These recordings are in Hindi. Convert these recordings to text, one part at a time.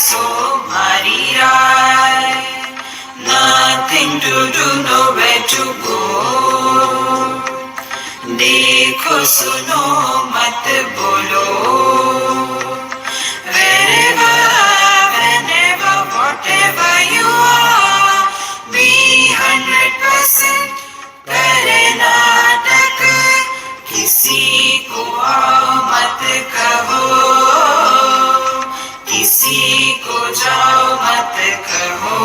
so mari rai. Nothing to do, nowhere to go. देखो सुनो मत बोलो. Wherever, whenever, whatever you are, be 100% Karnataka. किसी को आओ मत कहो, किसी को जाओ मत कहो.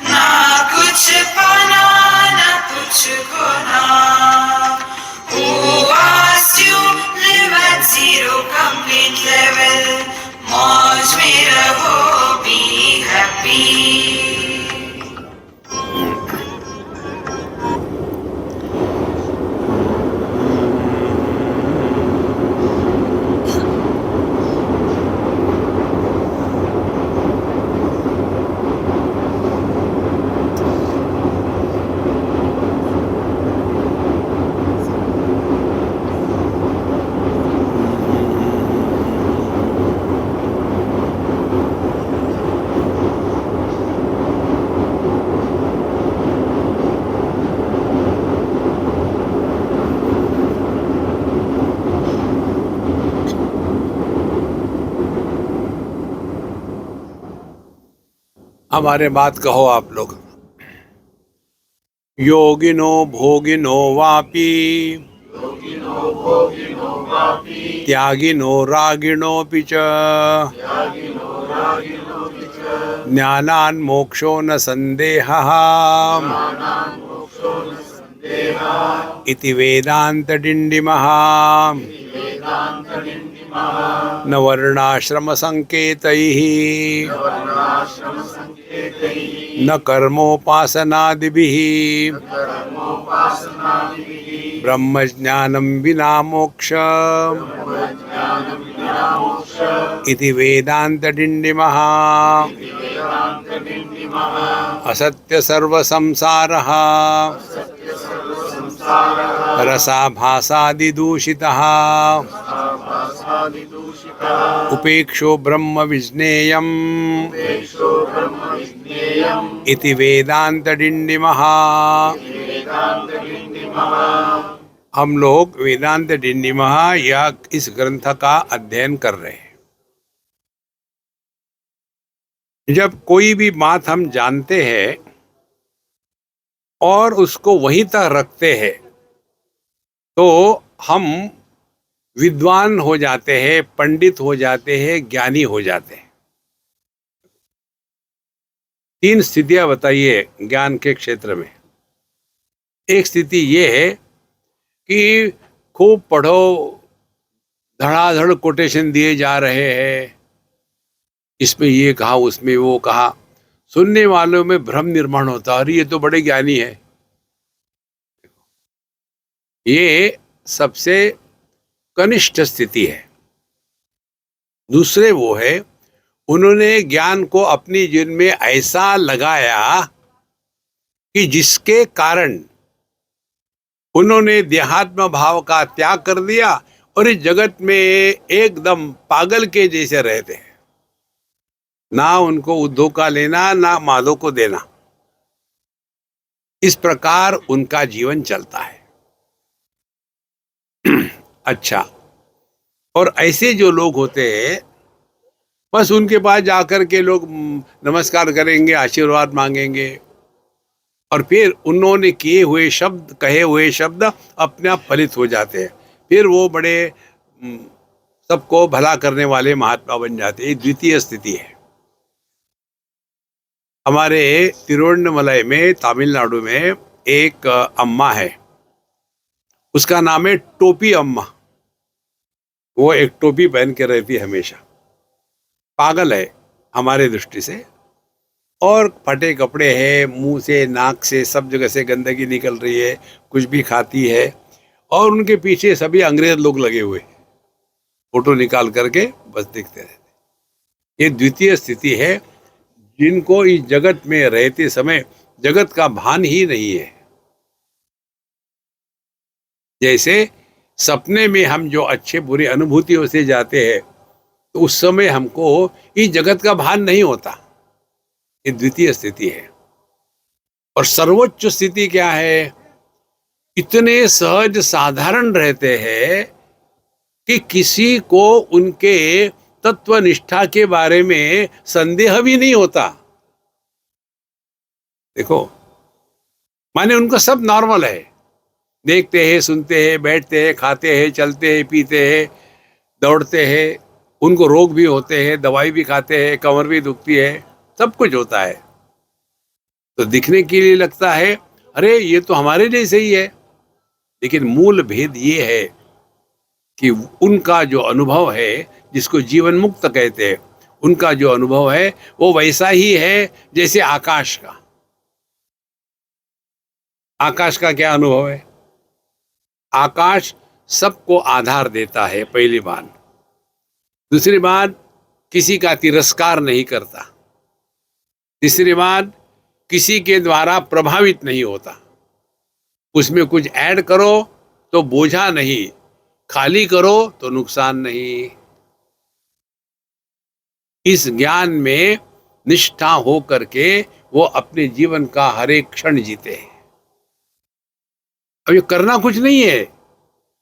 ना कुछ पाना ना कुछ खोना. Who asked you live at zero complete level? मौज में रहो, be happy. हमारे बात कहो आप लोग. योगिनो भोगिनो वापी, त्यागिनो रागिणोऽपि च, ज्ञानान् मोक्षो न संदेहः इति वेदांत डिंडिमः. न वर्णाश्रम संकेतैः न कर्मोपासनादिभिः ब्रह्मज्ञानं विना मोक्ष इति वेदांत डिंडिमः. असत्य सर्व संसारः रसाभासादि दूषितः उपेक्षो ब्रह्म विज्ञेयम् इति वेदांत डिंडिमः. हम लोग वेदांत डिंडिमः या इस ग्रंथ का अध्ययन कर रहे हैं. जब कोई भी बात हम जानते हैं और उसको वहीं तक रखते हैं तो हम विद्वान हो जाते हैं, पंडित हो जाते हैं, ज्ञानी हो जाते हैं. 3 स्थितियां बताइए ज्ञान के क्षेत्र में. एक स्थिति ये है कि खूब पढ़ो, धड़ाधड़ कोटेशन दिए जा रहे हैं, इसमें ये कहा उसमें वो कहा, सुनने वालों में भ्रम निर्माण होता है, अरे ये तो बड़े ज्ञानी है. ये सबसे कनिष्ठ स्थिति है. दूसरे वो है, उन्होंने ज्ञान को अपनी जीवन में ऐसा लगाया कि जिसके कारण उन्होंने देहात्म भाव का त्याग कर दिया और इस जगत में एकदम पागल के जैसे रहते हैं. ना उनको उद्धव का लेना ना माधव को देना. इस प्रकार उनका जीवन चलता है. अच्छा, और ऐसे जो लोग होते हैं बस उनके पास जाकर के लोग नमस्कार करेंगे, आशीर्वाद मांगेंगे और फिर उन्होंने किए हुए शब्द, कहे हुए शब्द अपने आप फलित हो जाते हैं. फिर वो बड़े सबको भला करने वाले महात्मा बन जाते हैं. ये द्वितीय स्थिति है. हमारे तिरुवन्नमलाई में, तमिलनाडु में एक अम्मा है, उसका नाम है टोपी अम्मा. वो एक टोपी पहन के रहती है हमेशा. पागल है हमारे दृष्टि से, और फटे कपड़े हैं, मुंह से नाक से सब जगह से गंदगी निकल रही है, कुछ भी खाती है, और उनके पीछे सभी अंग्रेज लोग लगे हुए, फोटो निकाल करके बस दिखते रहते. ये द्वितीय स्थिति है, जिनको इस जगत में रहते समय जगत का भान ही नहीं है. जैसे सपने में हम जो अच्छे बुरे अनुभूतियों से जाते हैं तो उस समय हमको इस जगत का भान नहीं होता। ये द्वितीय स्थिति है। और सर्वोच्च स्थिति क्या है? इतने सहज साधारण रहते हैं कि किसी को उनके तत्व निष्ठा के बारे में संदेह भी नहीं होता। देखो, माने उनका सब नॉर्मल है। देखते हैं, सुनते हैं, बैठते हैं, खाते हैं, चलते हैं, पीते हैं, दौड़ते हैं। उनको रोग भी होते हैं, दवाई भी खाते हैं, कमर भी दुखती है, सब कुछ होता है। तो दिखने के लिए लगता है अरे ये तो हमारे जैसे ही है। लेकिन मूल भेद ये है कि उनका जो अनुभव है, जिसको जीवन मुक्त कहते हैं, उनका जो अनुभव है वो वैसा ही है जैसे आकाश का। आकाश का क्या अनुभव है? आकाश सबको आधार देता है, पहली बात। दूसरी बात, किसी का तिरस्कार नहीं करता। तीसरी बात, किसी के द्वारा प्रभावित नहीं होता। उसमें कुछ ऐड करो तो बोझा नहीं, खाली करो तो नुकसान नहीं। इस ज्ञान में निष्ठा हो करके वो अपने जीवन का हर एक क्षण जीते हैं। अब ये करना कुछ नहीं है,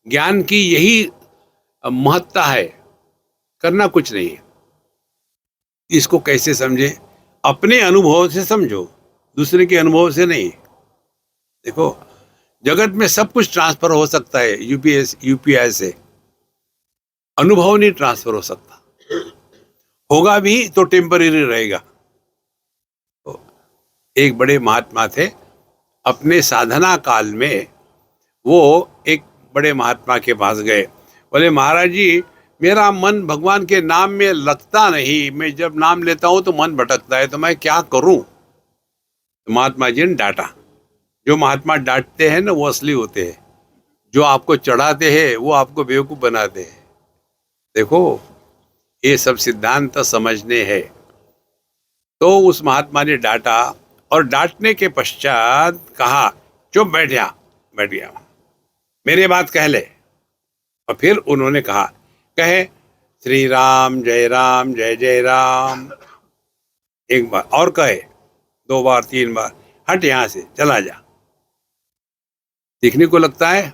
ज्ञान की यही महत्ता है, करना कुछ नहीं है। इसको कैसे समझे? अपने अनुभव से समझो, दूसरे के अनुभव से नहीं। देखो, जगत में सब कुछ ट्रांसफर हो सकता है यूपीआई से, अनुभव नहीं ट्रांसफर हो सकता। होगा भी तो टेम्परेरी रहेगा। तो एक बड़े महात्मा थे, अपने साधना काल में वो एक बड़े महात्मा के पास गए। बोले, महाराज जी, मेरा मन भगवान के नाम में लगता नहीं, मैं जब नाम लेता हूं तो मन भटकता है, तो मैं क्या करूं? तो महात्मा जी ने डांटा। जो महात्मा डांटते हैं ना, वो असली होते हैं। जो आपको चढ़ाते हैं वो आपको बेवकूफ बनाते हैं। देखो, ये सब सिद्धांत समझने हैं। तो उस महात्मा ने डांटा, और डांटने के पश्चात कहा, चुप बैठ जा। बैठ गया, मेरी बात कह ले। और फिर उन्होंने कहा, कहे श्री राम जय जय राम। एक बार और कहे, 2 बार 3 बार, हट यहां से, चला जा। दिखने को लगता है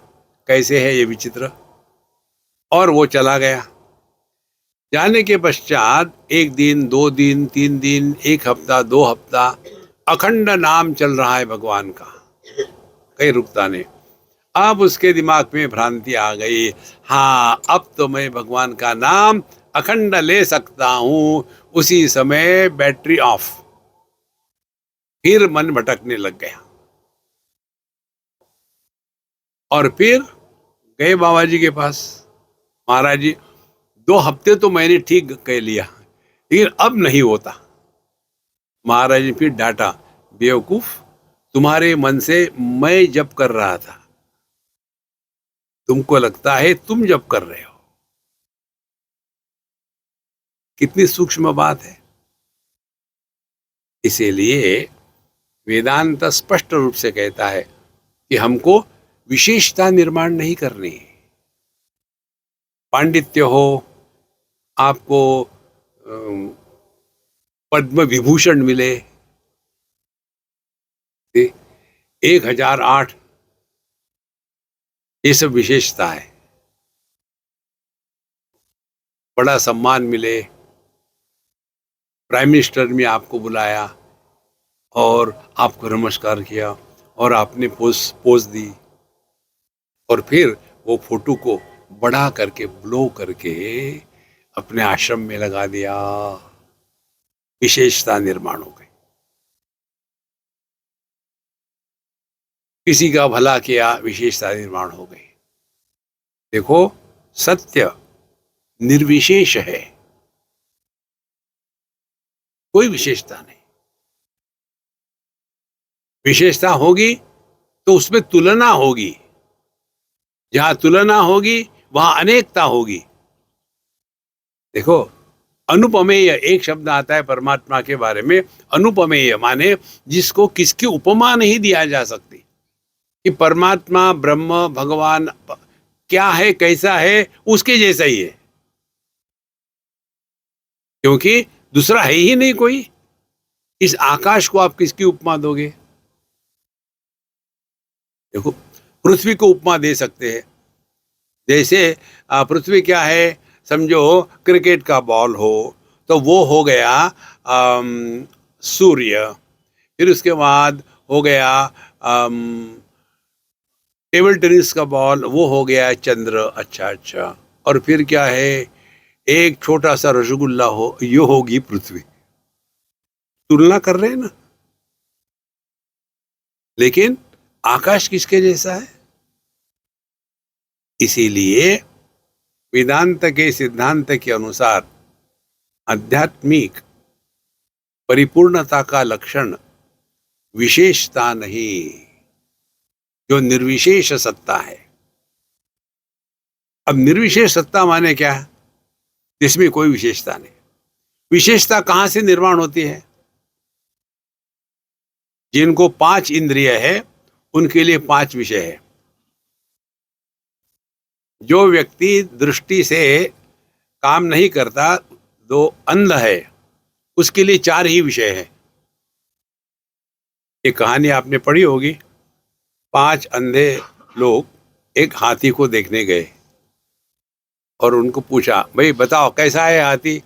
कैसे है ये विचित्र। और वो चला गया। जाने के पश्चात 1 दिन, 2 दिन, 3 दिन, 1 हफ्ता, 2 हफ्ता अखंड नाम चल रहा है भगवान का, कहीं रुकता नहीं। अब उसके दिमाग में भ्रांति आ गई, हाँ अब तो मैं भगवान का नाम अखंड ले सकता हूं। उसी समय बैटरी ऑफ, फिर मन भटकने लग गया। और फिर गए बाबा जी के पास, महाराज जी 2 हफ्ते तो मैंने ठीक कह लिया, लेकिन अब नहीं होता। महाराज जी फिर डांटा, बेवकूफ, तुम्हारे मन से मैं जप कर रहा था, तुमको लगता है तुम जप कर रहे हो। कितनी सूक्ष्म बात है। इसीलिए वेदांत स्पष्ट रूप से कहता है कि हमको विशेषता निर्माण नहीं करनी। पांडित्य हो, आपको पद्म विभूषण मिले, 1008, ये सब विशेषता है। बड़ा सम्मान मिले, प्राइम मिनिस्टर ने आपको बुलाया और आपको नमस्कार किया और आपने पोज दी, और फिर वो फोटो को बड़ा करके ब्लो करके अपने आश्रम में लगा दिया, विशेषता निर्माण हो गई। किसी का भला किया, विशेषता निर्माण हो गई। देखो, सत्य निर्विशेष है, कोई विशेषता नहीं। विशेषता होगी तो उसमें तुलना होगी, जहां तुलना होगी वहां अनेकता होगी। देखो, अनुपमेय एक शब्द आता है परमात्मा के बारे में। अनुपमेय माने जिसको किसकी उपमा नहीं दिया जा सकती, कि परमात्मा ब्रह्म भगवान क्या है, कैसा है, उसके जैसा ही है। क्योंकि दूसरा है ही नहीं कोई। इस आकाश को आप किसकी उपमा दोगे? देखो, पृथ्वी को उपमा दे सकते हैं। जैसे पृथ्वी क्या है, समझो क्रिकेट का बॉल हो, तो वो हो गया सूर्य। फिर उसके बाद हो गया टेबल टेनिस का बॉल, वो हो गया चंद्र। अच्छा अच्छा। और फिर क्या है, एक छोटा सा रसगुल्ला हो, ये होगी पृथ्वी। तुलना कर रहे हैं ना। लेकिन आकाश किसके जैसा है? इसीलिए वेदांत के सिद्धांत के अनुसार आध्यात्मिक परिपूर्णता का लक्षण विशेषता नहीं, जो निर्विशेष सत्ता है। अब निर्विशेष सत्ता माने क्या है? जिसमें कोई विशेषता नहीं। विशेषता कहां से निर्माण होती है? जिनको 5 इंद्रिय है उनके लिए 5 विषय है। जो व्यक्ति दृष्टि से काम नहीं करता, जो अंध है, उसके लिए 4 ही विषय है। एक कहानी आपने पढ़ी होगी। 5 अंधे लोग एक हाथी को देखने गए और उनको पूछा, भाई बताओ कैसा है हाथी?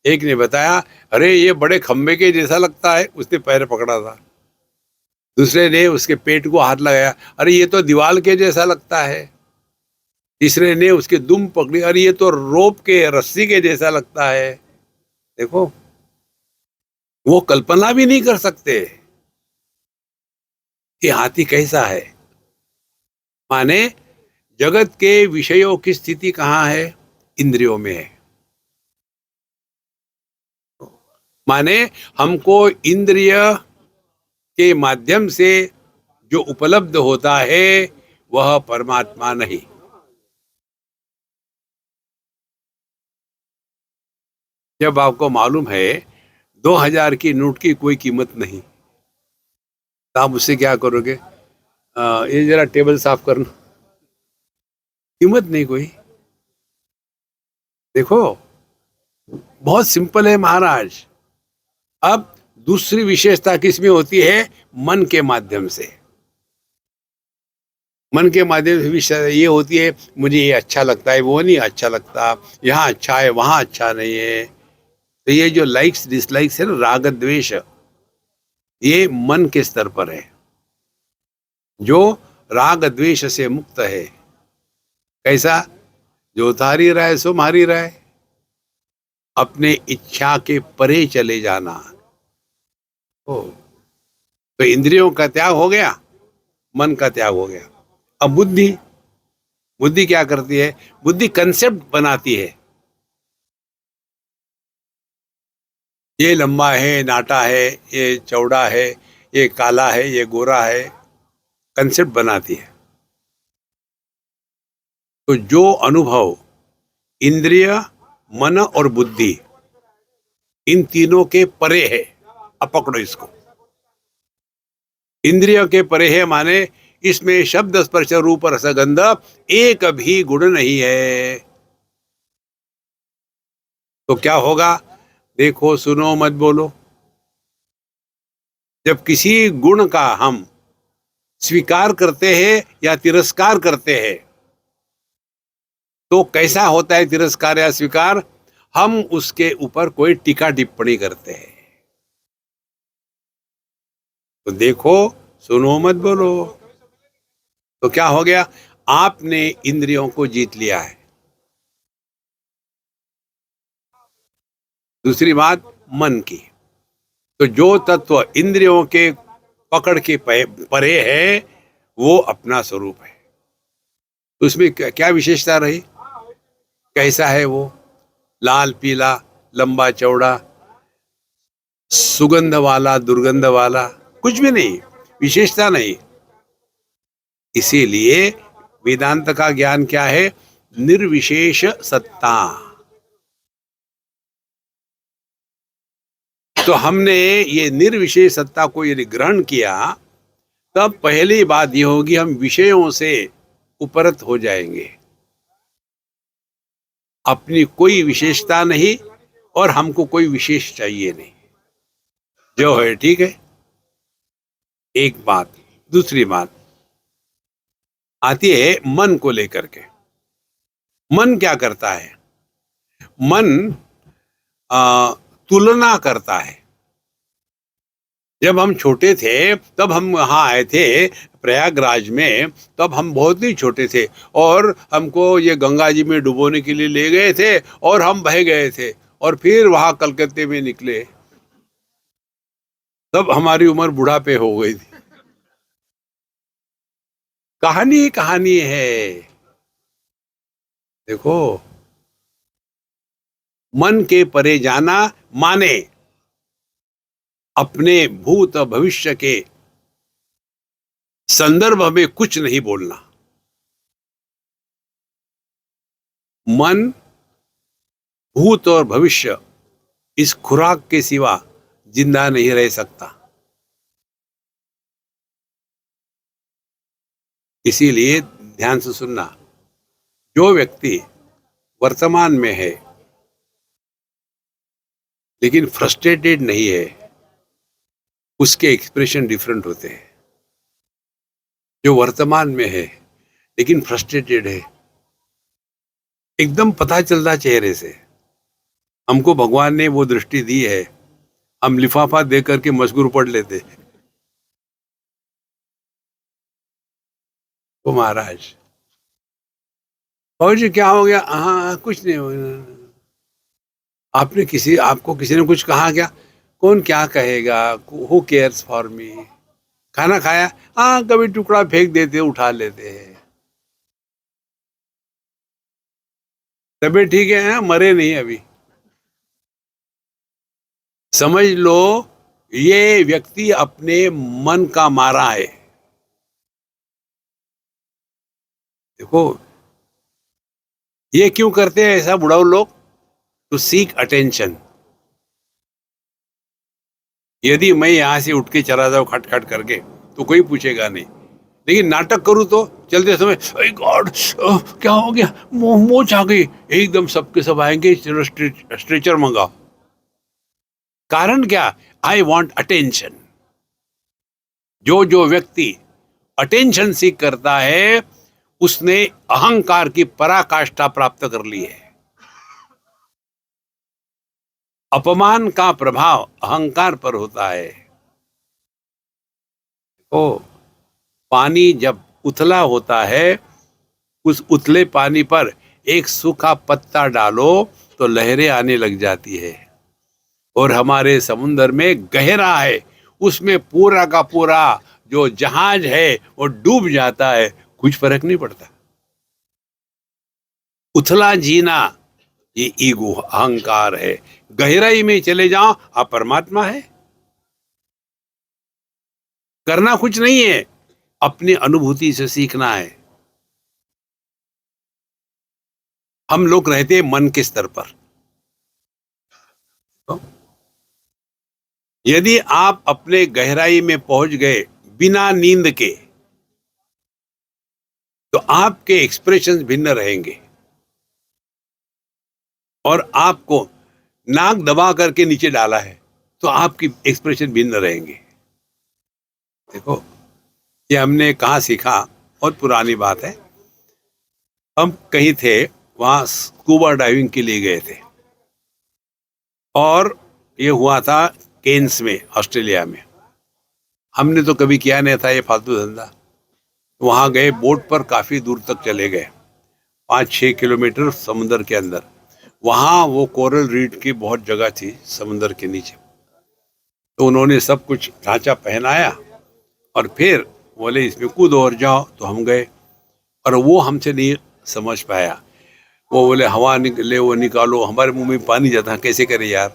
एक ने बताया, अरे ये बड़े खंबे के जैसा लगता है, उसने पैर पकड़ा था। दूसरे ने उसके पेट को हाथ लगाया, अरे ये तो दीवार के जैसा लगता है। तीसरे ने उसके दुम पकड़ी, अरे ये तो रोप के रस्सी के जैसा लगता है। देखो, वो कल्पना भी नहीं कर सकते कि हाथी कैसा है। माने जगत के विषयों की स्थिति कहाँ है? इंद्रियों में है। माने हमको इंद्रिय के माध्यम से जो उपलब्ध होता है वह परमात्मा नहीं। जब आपको मालूम है 2000 की नोट की कोई कीमत नहीं, तो आप उससे क्या करोगे? ये जरा टेबल साफ करना, कीमत नहीं कोई। देखो, बहुत सिंपल है महाराज। अब दूसरी विशेषता किसमें होती है? मन के माध्यम से। मन के माध्यम से विशेषता ये होती है, मुझे ये अच्छा लगता है, वो नहीं अच्छा लगता, यहाँ अच्छा है वहां अच्छा नहीं है। तो ये जो लाइक्स डिसलाइक्स है ना, राग द्वेष, ये मन के स्तर पर है। जो राग द्वेष से मुक्त है, कैसा? जो तारी राय सो मारी राय, अपने इच्छा के परे चले जाना। ओ, तो इंद्रियों का त्याग हो गया, मन का त्याग हो गया। अब बुद्धि, बुद्धि क्या करती है? बुद्धि कंसेप्ट बनाती है। ये लंबा है, नाटा है, ये चौड़ा है, ये काला है, ये गोरा है, कंसेप्ट बनाती है। तो जो अनुभव इंद्रिय, मन और बुद्धि, इन तीनों के परे है, अब पकड़ो इसको। इंद्रियों के परे है माने इसमें शब्द स्पर्श रूप रस गंध एक भी गुण नहीं है। तो क्या होगा? देखो, सुनो मत बोलो। जब किसी गुण का हम स्वीकार करते हैं या तिरस्कार करते हैं, तो कैसा होता है तिरस्कार या स्वीकार? हम उसके ऊपर कोई टीका टिप्पणी करते हैं। तो देखो, सुनो मत बोलो। तो क्या हो गया? आपने इंद्रियों को जीत लिया है। दूसरी बात मन की। तो जो तत्व इंद्रियों के पकड़ के परे है, वो अपना स्वरूप है। उसमें क्या विशेषता रही? कैसा है वो? लाल पीला, लंबा चौड़ा, सुगंध वाला, दुर्गंध वाला, कुछ भी नहीं, विशेषता नहीं। इसीलिए वेदांत का ज्ञान क्या है? निर्विशेष सत्ता। तो हमने ये निर्विशेष सत्ता को यदि ग्रहण किया, तब पहली बात यह होगी, हम विषयों से उपरत हो जाएंगे। अपनी कोई विशेषता नहीं और हमको कोई विशेष चाहिए नहीं, जो है ठीक है। एक बात। दूसरी बात आती है मन को लेकर के। मन क्या करता है? मन तुलना करता है। जब हम छोटे थे, तब हम वहां आए थे प्रयागराज में, तब हम बहुत ही छोटे थे और हमको ये गंगा जी में डुबोने के लिए ले गए थे और हम बह गए थे और फिर वहां कलकत्ते में निकले, तब हमारी उम्र बुढ़ापे हो गई थी। कहानी ही कहानी है। देखो, मन के परे जाना माने अपने भूत और भविष्य के संदर्भ में कुछ नहीं बोलना। मन, भूत और भविष्य इस खुराक के सिवा जिंदा नहीं रह सकता। इसीलिए ध्यान से सुनना, जो व्यक्ति वर्तमान में है लेकिन फ्रस्ट्रेटेड नहीं है, उसके एक्सप्रेशन डिफरेंट होते हैं। जो वर्तमान में है लेकिन फ्रस्ट्रेटेड है, एकदम पता चलता चेहरे से। हमको भगवान ने वो दृष्टि दी है, हम लिफाफा दे करके मशगूर पढ़ लेते। तो महाराज, और जी क्या हो गया? हाँ कुछ नहीं हो। आपको किसी ने कुछ कहा क्या? कौन क्या कहेगा, हु केयर्स फॉर मी। खाना खाया? हाँ, कभी टुकड़ा फेंक देते, उठा लेते हैं। तबीयत ठीक है? हाँ, मरे नहीं अभी। समझ लो, ये व्यक्ति अपने मन का मारा है। देखो, ये क्यों करते हैं ऐसा बुढ़ाऊ लोग? To seek attention. यदि मैं यहां से उठ के चला जाऊं खटखट करके तो कोई पूछेगा नहीं, लेकिन नाटक करूं तो चलते समय, अरे गॉड क्या हो गया, मोच आ गई, एकदम सबके सब आएंगे, चलो स्ट्रेचर मंगाओ। कारण क्या? I want attention. जो जो व्यक्ति अटेंशन सीख करता है, उसने अहंकार की पराकाष्ठा प्राप्त कर ली है। अपमान का प्रभाव अहंकार पर होता है। ओ, पानी जब उथला होता है, उस उथले पानी पर एक सूखा पत्ता डालो तो लहरें आने लग जाती है। और हमारे समुद्र में गहरा है, उसमें पूरा का पूरा जो जहाज है वो डूब जाता है, कुछ फर्क नहीं पड़ता। उथला जीना ये ईगो, अहंकार है। गहराई में चले जाओ, आप परमात्मा है। करना कुछ नहीं है, अपनी अनुभूति से सीखना है। हम लोग रहते हैं मन के स्तर पर। तो यदि आप अपने गहराई में पहुंच गए बिना नींद के, तो आपके एक्सप्रेशंस भिन्न रहेंगे और आपको नाक दबा करके नीचे डाला है तो आपकी एक्सप्रेशन भिन्न रहेंगे। देखो, ये हमने कहाँ सीखा, बहुत पुरानी बात है। हम कहीं थे, वहां स्कूबा डाइविंग के लिए गए थे और ये हुआ था केन्स में, ऑस्ट्रेलिया में। हमने तो कभी किया नहीं था ये फालतू धंधा। वहां गए, बोट पर काफी दूर तक चले गए, 5-6 किलोमीटर समुद्र के अंदर। वहां वो कोरल रीफ की बहुत जगह थी समुद्र के नीचे। तो उन्होंने सब कुछ ढांचा पहनाया और फिर बोले इसमें कूदो और जाओ। तो हम गए और वो हमसे नहीं समझ पाया। वो बोले हवा निकले, वो निकालो, हमारे मुंह में पानी जाता है, कैसे करें यार।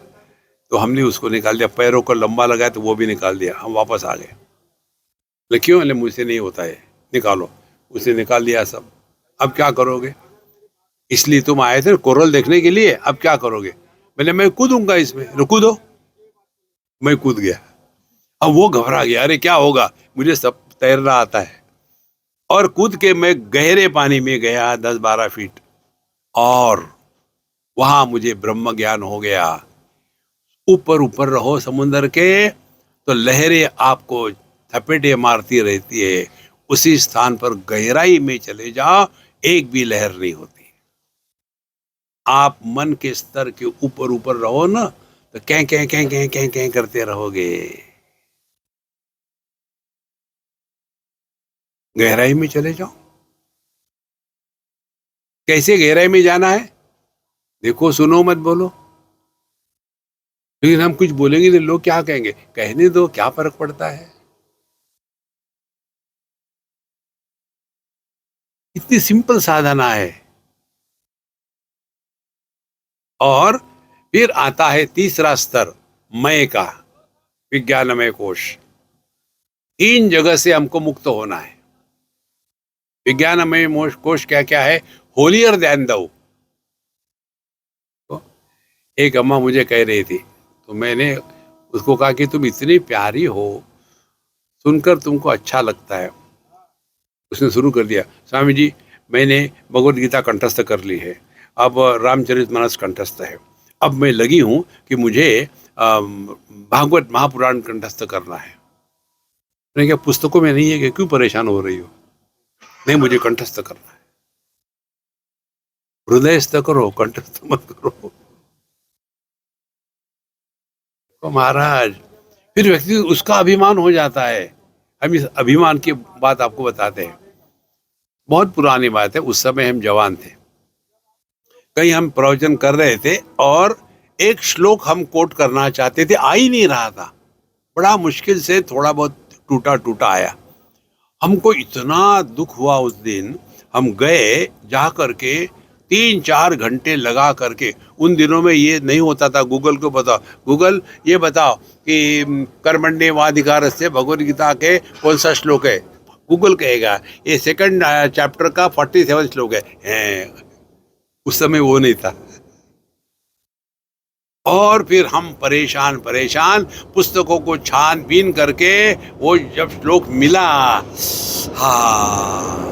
तो हमने उसको निकाल दिया, पैरों को लंबा लगाया तो वो भी निकाल दिया, हम वापस आ गए। बोले क्यों? बोले मुझसे नहीं होता है, निकालो। उसे निकाल दिया सब। अब क्या करोगे? इसलिए तुम आए थे कोरल देखने के लिए, अब क्या करोगे? मैंने, मैं कूदूंगा इसमें। कूदो। मैं कूद गया। अब वो घबरा गया, अरे क्या होगा, मुझे सब तैरना आता है। और कूद के मैं गहरे पानी में गया 10-12 फीट, और वहां मुझे ब्रह्म ज्ञान हो गया। ऊपर ऊपर रहो समुद्र के, तो लहरें आपको थपेटे मारती रहती है। उसी स्थान पर गहराई में चले जाओ, एक भी लहर नहीं होती। आप मन के स्तर के ऊपर ऊपर रहो ना, तो कैं कैं कैं कैं कैं कैं करते रहोगे। गहराई में चले जाओ। कैसे गहराई में जाना है? देखो, सुनो मत बोलो। लेकिन हम कुछ बोलेंगे तो लोग क्या कहेंगे? कहने दो, क्या फर्क पड़ता है। इतनी सिंपल साधना है। और फिर आता है तीसरा स्तर, मैं का, विज्ञानमय कोश। तीन जगह से हमको मुक्त होना है। विज्ञानमय कोश क्या क्या है? होलियर दैन दो। तो एक अम्मा मुझे कह रही थी, तो मैंने उसको कहा कि तुम इतनी प्यारी हो, सुनकर तुमको अच्छा लगता है। उसने शुरू कर दिया, स्वामी जी मैंने भगवत गीता कंठस्थ कर ली है, अब रामचरितमानस कंठस्थ है, अब मैं लगी हूं कि मुझे भागवत महापुराण कंठस्थ करना है। मैंने कहा पुस्तकों में नहीं है कि क्यों परेशान हो रही हो? नहीं, मुझे कंठस्थ करना है। हृदयस्थ करो, कंठस्थ मत करो। तो महाराज, फिर व्यक्ति उसका अभिमान हो जाता है। हम इस अभिमान की बात आपको बताते हैं। बहुत पुरानी बात है, उस समय हम जवान थे, कहीं हम प्रवचन कर रहे थे और एक श्लोक हम कोट करना चाहते थे, आ ही नहीं रहा था। बड़ा मुश्किल से थोड़ा बहुत टूटा टूटा आया। हमको इतना दुख हुआ उस दिन। हम गए, जा करके 3-4 घंटे लगा करके, उन दिनों में ये नहीं होता था, गूगल को बताओ, गूगल ये बताओ कि कर्मण्येवाधिकार से भगवद गीता के कौन सा श्लोक है। गूगल कहेगा ये सेकंड चैप्टर का 47 श्लोक है। उस समय वो नहीं था। और फिर हम परेशान परेशान पुस्तकों को छानबीन करके वो जब श्लोक मिला, हाँ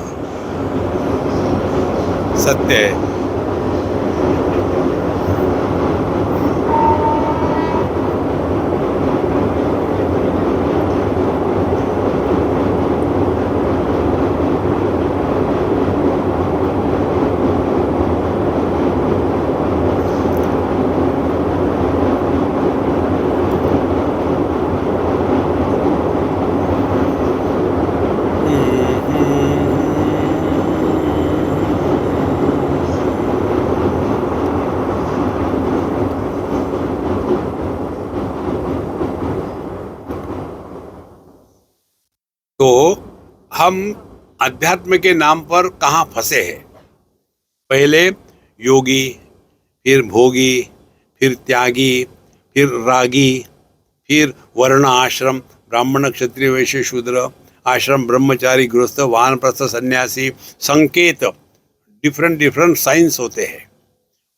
सत्य है। तो हम अध्यात्म के नाम पर कहाँ फंसे हैं? पहले योगी, फिर भोगी, फिर त्यागी, फिर रागी, फिर वर्ण आश्रम, ब्राह्मण क्षत्रिय वैश्य शूद्र, आश्रम ब्रह्मचारी गृहस्थ वानप्रस्थ सन्यासी, संकेत, डिफरेंट डिफरेंट साइंस होते हैं।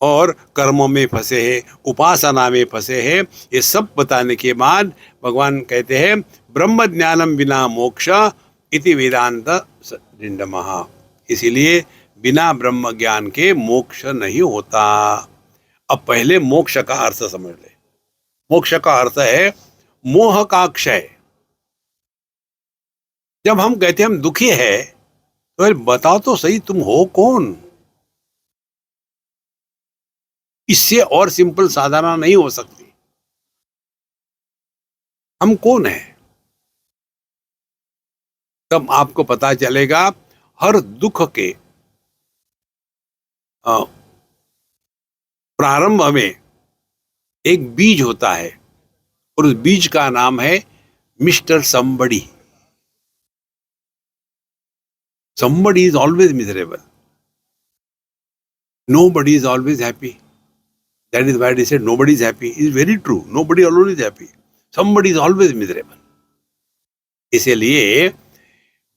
और कर्मों में फंसे हैं, उपासना में फंसे हैं। ये सब बताने के बाद भगवान कहते हैं ब्रह्म ज्ञानम बिना मोक्ष इति वेदांत डिंडमः। इसीलिए बिना ब्रह्म ज्ञान के मोक्ष नहीं होता। अब पहले मोक्ष का अर्थ समझ ले। मोक्ष का अर्थ है मोह का क्षय। जब हम कहते हैं हम दुखी है, तो बताओ तो सही तुम हो कौन? इससे और सिंपल साधना नहीं हो सकती। हम कौन है? तब आपको पता चलेगा। हर दुख के प्रारंभ में एक बीज होता है, और उस बीज का नाम है mister somebody. Somebody is always miserable, nobody is always happy. That is why they said nobody is happy. It is very true. Nobody alone is happy. Somebody is always miserable. इसलिए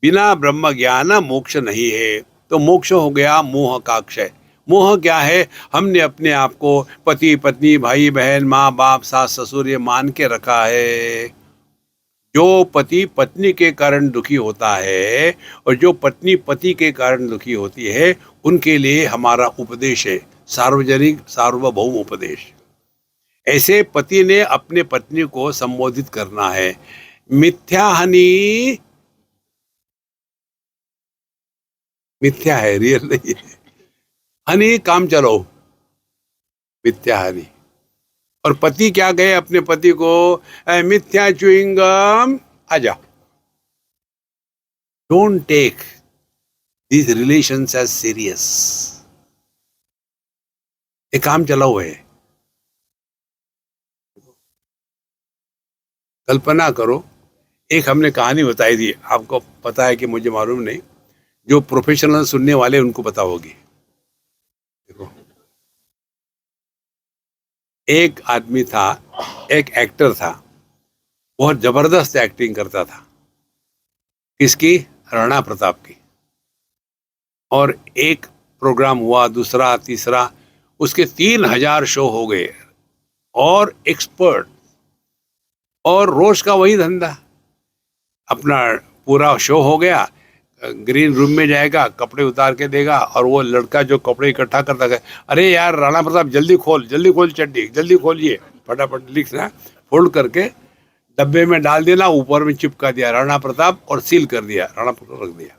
बिना ब्रह्म ज्ञान मोक्ष नहीं है। तो मोक्ष हो गया मोह का क्षय। मोह क्या है? हमने अपने आप को पति पत्नी भाई बहन माँ बाप सास ससुर ये मान के रखा है। जो पति पत्नी के कारण दुखी होता है और जो पत्नी पति के कारण दुखी होती है, उनके लिए हमारा उपदेश है सार्वजनिक सार्वभौम उपदेश। ऐसे पति ने अपने पत्नी को संबोधित करना है, मिथ्या हनी। मिथ्या है, रियल नहीं है। हनी काम चलो, मिथ्या हनी। और पति क्या कहे अपने पति को, मिथ्या च्युइंगम, आजा। Don't take these relations as serious। ये काम चला हुआ है। कल्पना करो, एक हमने कहानी बताई थी, आपको पता है कि मुझे मालूम नहीं, जो प्रोफेशनल सुनने वाले उनको पता होगी। देखो, एक आदमी था, एक एक्टर था, बहुत जबरदस्त एक्टिंग करता था। किसकी? राणा प्रताप की। और एक प्रोग्राम हुआ, दूसरा, तीसरा, उसके 3,000 शो हो गए, और एक्सपर्ट, और रोज का वही धंधा। अपना पूरा शो हो गया, ग्रीन रूम में जाएगा, कपड़े उतार के देगा, और वो लड़का जो कपड़े इकट्ठा करता है, अरे यार राणा प्रताप जल्दी खोल चड्डी, जल्दी खोलिए, फटाफट लिखना, फोल्ड करके डब्बे में डाल देना, ऊपर में चिपका दिया राणा प्रताप, और सील कर दिया, राणा प्रताप रख दिया।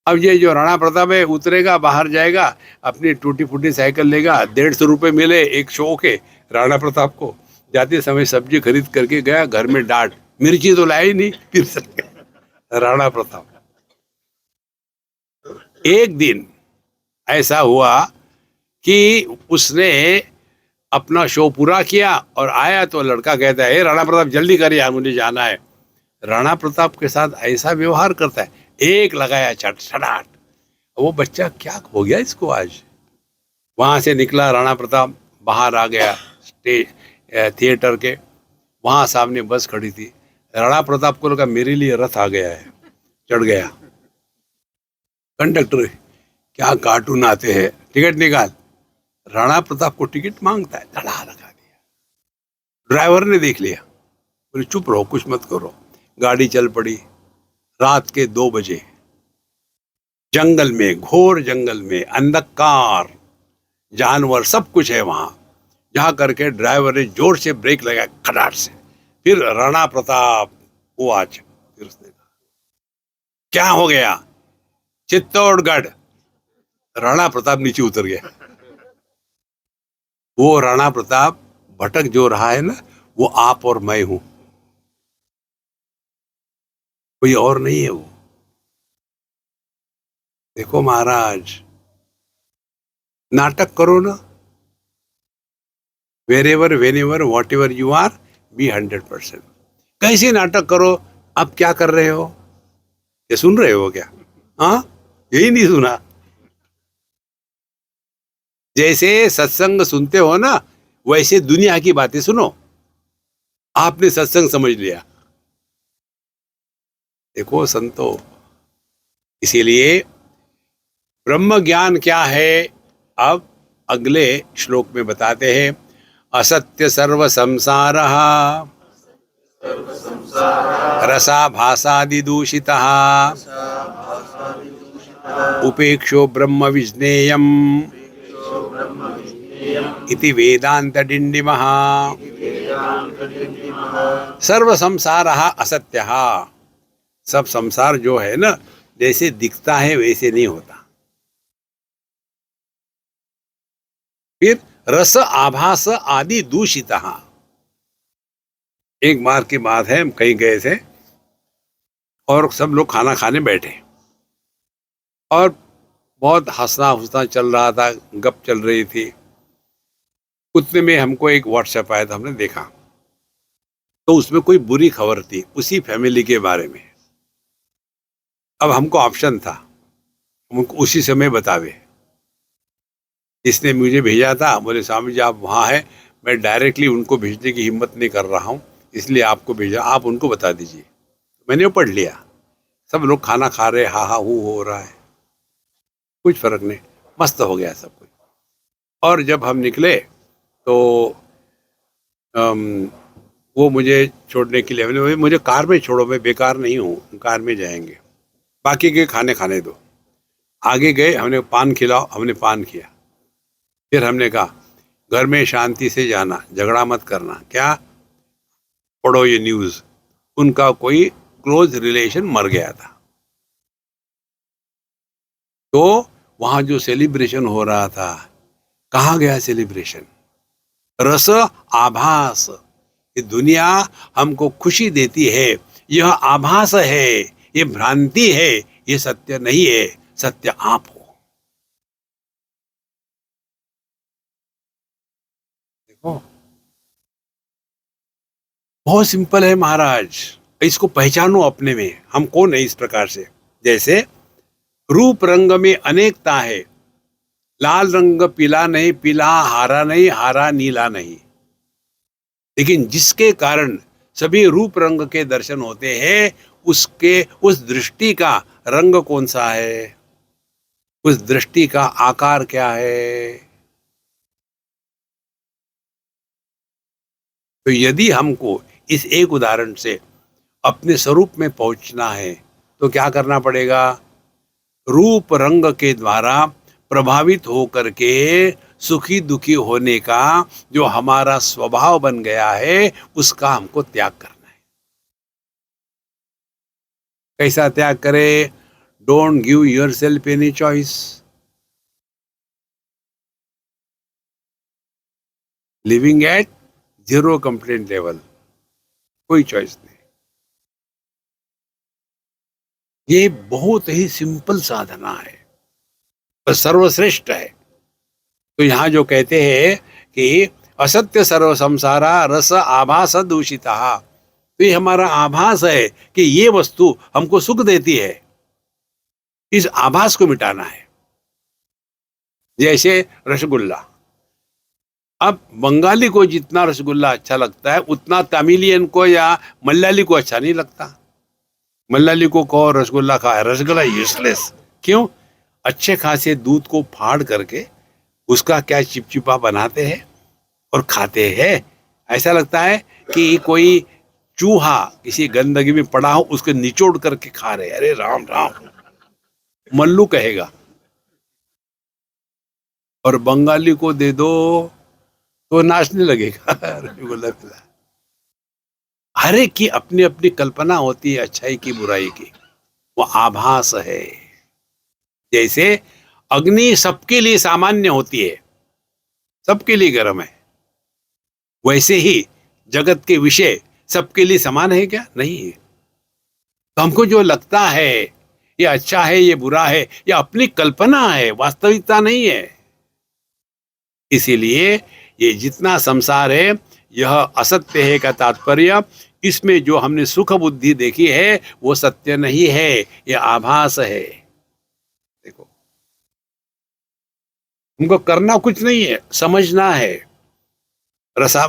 अब ये जो राणा प्रताप है उतरेगा, बाहर जाएगा, अपनी टूटी फूटी साइकिल लेगा, 150 रुपये मिले एक शो के राणा प्रताप को। जाते समय सब्जी खरीद करके गया, घर में डांट, मिर्ची तो लाई नहीं, फिर से राणा प्रताप। एक दिन ऐसा हुआ कि उसने अपना शो पूरा किया और आया, तो लड़का कहता है, राणा प्रताप जल्दी कर यार, मुझे जाना है। राणा प्रताप के साथ ऐसा व्यवहार करता है, एक लगाया छटाट। वो बच्चा क्या हो गया इसको आज। वहां से निकला राणा प्रताप, बाहर आ गया स्टेज थिएटर के, वहां सामने बस खड़ी थी। राणा प्रताप को लगा मेरे लिए रथ आ गया है, चढ़ गया। कंडक्टर, क्या कार्टून आते हैं, टिकट निकाल। राणा प्रताप को टिकट मांगता है, धड़ा लगा दिया। ड्राइवर ने देख लिया, बोले चुप रहो, कुछ मत करो। गाड़ी चल पड़ी। रात के 2 बजे जंगल में, घोर जंगल में, अंधकार, जानवर सब कुछ है वहां। जा करके ड्राइवर ने जोर से ब्रेक लगाया, खटाट से। फिर राणा प्रताप वो आज, फिर उसने कहा क्या हो गया? चित्तौड़गढ़। राणा प्रताप नीचे उतर गया। वो राणा प्रताप भटक जो रहा है ना, वो आप और मैं हूं, कोई और नहीं है वो। देखो महाराज, नाटक करो ना, wherever, whenever, whatever you are, be 100%। कैसे नाटक करो? अब क्या कर रहे हो? ये सुन रहे हो क्या? हाँ, यही नहीं सुना? जैसे सत्संग सुनते हो ना, वैसे दुनिया की बातें सुनो। आपने सत्संग समझ लिया। देखो संतो, इसीलिए ब्रह्म ज्ञान क्या है, अब अगले श्लोक में बताते हैं। असत्य सर्व संसार रसा भासादि दूषिता उपेक्षो ब्रह्म विज्ञेयम् इति वेदांत डिंडिमः। सर्व संसार असत्य, सब संसार जो है ना, जैसे दिखता है वैसे नहीं होता। फिर रस आभास आदि दूषिता। एक बार की बात है, हम कहीं गए थे और सब लोग खाना खाने बैठे, और बहुत हंसना हुसना चल रहा था, गप चल रही थी। उतने में हमको एक व्हाट्सएप आया था, हमने देखा तो उसमें कोई बुरी खबर थी उसी फैमिली के बारे में। अब हमको ऑप्शन था, हमको उसी समय बतावे। इसने मुझे भेजा था, बोले स्वामी जी आप वहाँ हैं, मैं डायरेक्टली उनको भेजने की हिम्मत नहीं कर रहा हूँ, इसलिए आपको भेजा, आप उनको बता दीजिए। मैंने वो पढ़ लिया। सब लोग खाना खा रहे, हा हा हू हो रहा है, कुछ फर्क नहीं, मस्त हो गया सब कुछ। और जब हम निकले तो वो मुझे छोड़ने के लिए, मैंने मुझे कार में छोड़ो, मैं बेकार नहीं हूँ, कार में जाएंगे, बाकी के खाने खाने दो। आगे गए, हमने पान खिलाओ, हमने पान किया। फिर हमने कहा घर में शांति से जाना, झगड़ा मत करना। क्या? पढ़ो ये न्यूज, उनका कोई क्लोज रिलेशन मर गया था, तो वहां जो सेलिब्रेशन हो रहा था, कहाँ गया सेलिब्रेशन? रस आभास। ये दुनिया हमको खुशी देती है, यह आभास है, ये भ्रांति है, ये सत्य नहीं है। सत्य आप हो। देखो, बहुत सिंपल है महाराज, इसको पहचानो अपने में, हम कौन है इस प्रकार से। जैसे रूप रंग में अनेकता है, लाल रंग पीला नहीं, पीला हरा नहीं, हरा नीला नहीं, लेकिन जिसके कारण सभी रूप रंग के दर्शन होते हैं, उसके उस दृष्टि का रंग कौन सा है, उस दृष्टि का आकार क्या है। तो यदि हमको इस एक उदाहरण से अपने स्वरूप में पहुंचना है, तो क्या करना पड़ेगा? रूप रंग के द्वारा प्रभावित होकर के सुखी दुखी होने का जो हमारा स्वभाव बन गया है, उसका हमको त्याग करना है। कैसा त्याग करे? Don't give your self any choice. Living at zero complaint level, कोई चॉइस नहीं। ये बहुत ही सिंपल साधना है, पर सर्वश्रेष्ठ है। तो यहां जो कहते हैं कि असत्य सर्व संसारा रस आभास दूषिता, तो ये हमारा आभास है कि ये वस्तु हमको सुख देती है, इस आभास को मिटाना है। जैसे रसगुल्ला, अब बंगाली को जितना रसगुल्ला अच्छा लगता है, उतना तमिलियन को या मलयाली को अच्छा नहीं लगता। मलयाली को कहो रसगुल्ला खा, रसगुल्ला यूजलेस। क्यों? अच्छे खासे दूध को फाड़ करके उसका क्या चिपचिपा बनाते हैं और खाते हैं, ऐसा लगता है कि कोई चूहा किसी गंदगी में पड़ा हो, उसको निचोड़ करके खा रहे। अरे राम राम, मल्लू कहेगा। और बंगाली को दे दो तो नाचने लगेगा। रसगुल्ला पिला। हर एक की अपनी अपनी कल्पना होती है अच्छाई की बुराई की, वो आभास है। जैसे अग्नि सबके लिए सामान्य होती है, सबके लिए गर्म है, वैसे ही जगत के विषय सबके लिए समान है क्या? नहीं है। तो हमको जो लगता है ये अच्छा है, ये बुरा है, ये अपनी कल्पना है, वास्तविकता नहीं है। इसीलिए ये जितना संसार है, यह असत्य है का तात्पर्य, इसमें जो हमने सुख बुद्धि देखी है वो सत्य नहीं है, ये आभास है। देखो, हमको करना कुछ नहीं है, समझना है। रसा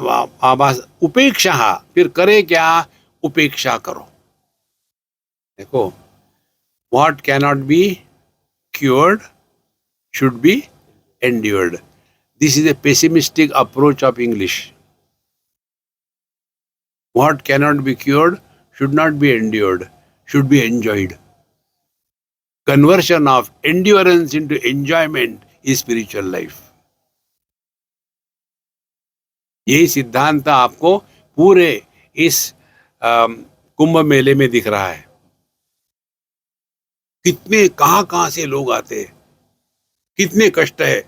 आभास उपेक्षा, फिर करे क्या? उपेक्षा करो। देखो, what cannot be cured should be endured. This is a pessimistic approach of English. What cannot be cured should not be endured, should be enjoyed. Conversion of endurance into enjoyment is spiritual life. यही सिद्धांत आपको पूरे इस कुंभ मेले में दिख रहा है। कितने कहां से लोग आते हैं, कितने कष्ट है।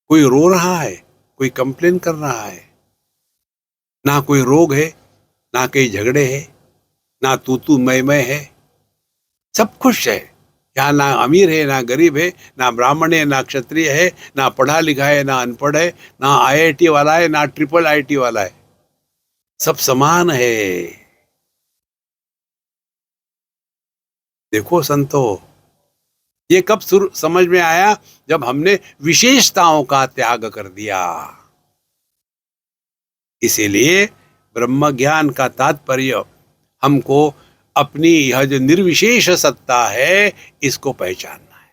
कोई रो रहा है, कोई कंप्लेन कर रहा है, ना कोई रोग है, ना कहीं झगड़े हैं, ना तू मैं है, सब खुश है। यहाँ ना अमीर है ना गरीब है, ना ब्राह्मण है ना क्षत्रिय है, ना पढ़ा लिखा है ना अनपढ़ है, ना आईआईटी वाला है ना ट्रिपल आईटी वाला है, सब समान है। देखो संतो, ये कब समझ में आया? जब हमने विशेषताओं का त्याग कर दिया। इसीलिए ब्रह्म ज्ञान का तात्पर्य हमको अपनी यह जो निर्विशेष सत्ता है, इसको पहचानना है।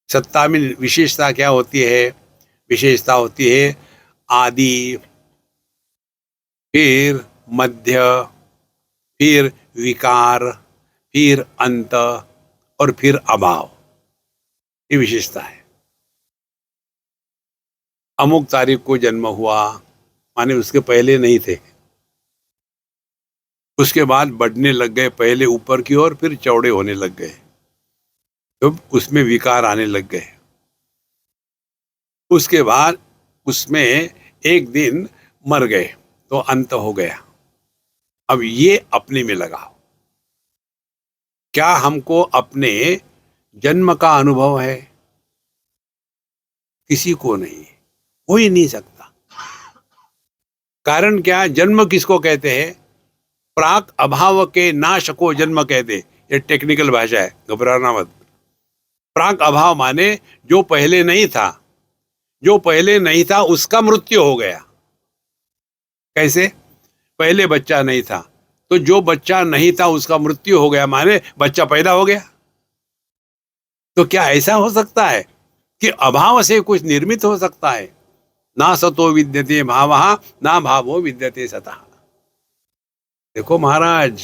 सत्ता में विशेषता क्या होती है? विशेषता होती है आदि, फिर मध्य, फिर विकार, फिर अंत, और फिर अभाव। ये विशेषता है। अमुक तारीख को जन्म हुआ, माने उसके पहले नहीं थे। उसके बाद बढ़ने लग गए, पहले ऊपर की ओर, फिर चौड़े होने लग गए, तो उसमें विकार आने लग गए। उसके बाद उसमें एक दिन मर गए, तो अंत हो गया। अब ये अपने में लगाओ। क्या हमको अपने जन्म का अनुभव है? किसी को नहीं, हो ही नहीं सकता। कारण क्या? जन्म किसको कहते हैं? प्राक अभाव के नाश को जन्म कहते। ये टेक्निकल भाषा है, घबराना मत। प्राक अभाव माने जो पहले नहीं था, जो पहले नहीं था उसका मृत्यु हो गया। कैसे? पहले बच्चा नहीं था, तो जो बच्चा नहीं था उसका मृत्यु हो गया, माने बच्चा पैदा हो गया। तो क्या ऐसा हो सकता है कि अभाव से कुछ निर्मित हो सकता है? ना सतो विद्यते भावः, ना भावो विद्यते सतः। देखो महाराज,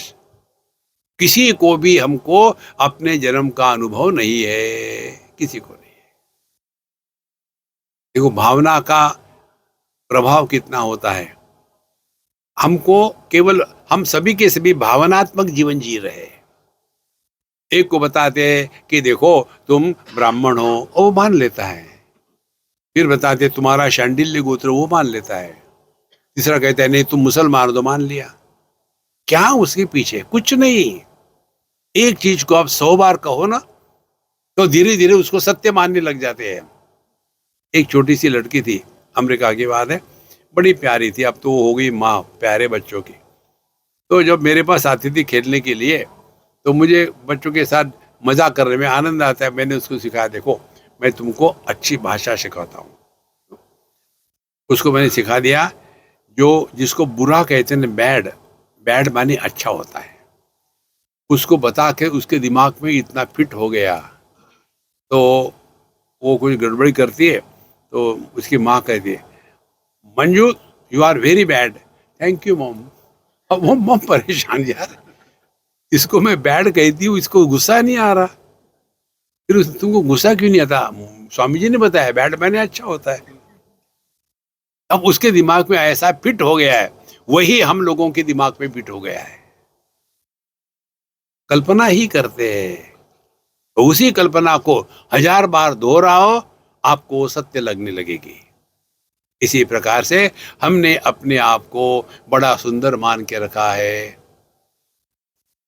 किसी को भी हमको अपने जन्म का अनुभव नहीं है, किसी को नहीं है। देखो भावना का प्रभाव कितना होता है। हमको केवल, हम सभी के सभी भावनात्मक जीवन जी रहे हैं। एक को बताते हैं कि देखो तुम ब्राह्मण हो, वो मान लेता है। फिर बताते तुम्हारा शांडिल्य गोत्र, वो मान लेता है। तीसरा कहता है नहीं तुम मुसलमान हो, तो मान लिया। क्या उसके पीछे? कुछ नहीं। एक चीज को आप 100 बार कहो ना, तो धीरे धीरे उसको सत्य मानने लग जाते हैं। एक छोटी सी लड़की थी, अमेरिका की बात है, बड़ी प्यारी थी, अब तो हो गई माँ प्यारे बच्चों की। तो जब मेरे पास आती थी खेलने के लिए, तो मुझे बच्चों के साथ मजाक करने में आनंद आता है। मैंने उसको सिखाया, देखो मैं तुमको अच्छी भाषा सिखाता हूँ। उसको मैंने सिखा दिया, जो जिसको बुरा कहते हैं बैड, बैड माने अच्छा होता है, उसको बता के उसके दिमाग में इतना फिट हो गया। तो वो कुछ गड़बड़ी करती है, तो उसकी माँ कहती है Manju you are very bad. Thank you mom. अब वो मॉम परेशान, यार इसको मैं बैड कहती हूँ, इसको गुस्सा नहीं आ रहा। फिर तुमको गुस्सा क्यों नहीं आता? स्वामी जी ने बताया बैड माने अच्छा होता है। अब उसके दिमाग में ऐसा फिट हो गया है, वही हम लोगों के दिमाग में फिट हो गया है। कल्पना ही करते हैं, तो उसी कल्पना को 1000 बार दोहराओ, आपको वो सत्य लगने लगेगी। इसी प्रकार से हमने अपने आप को बड़ा सुंदर मान के रखा है।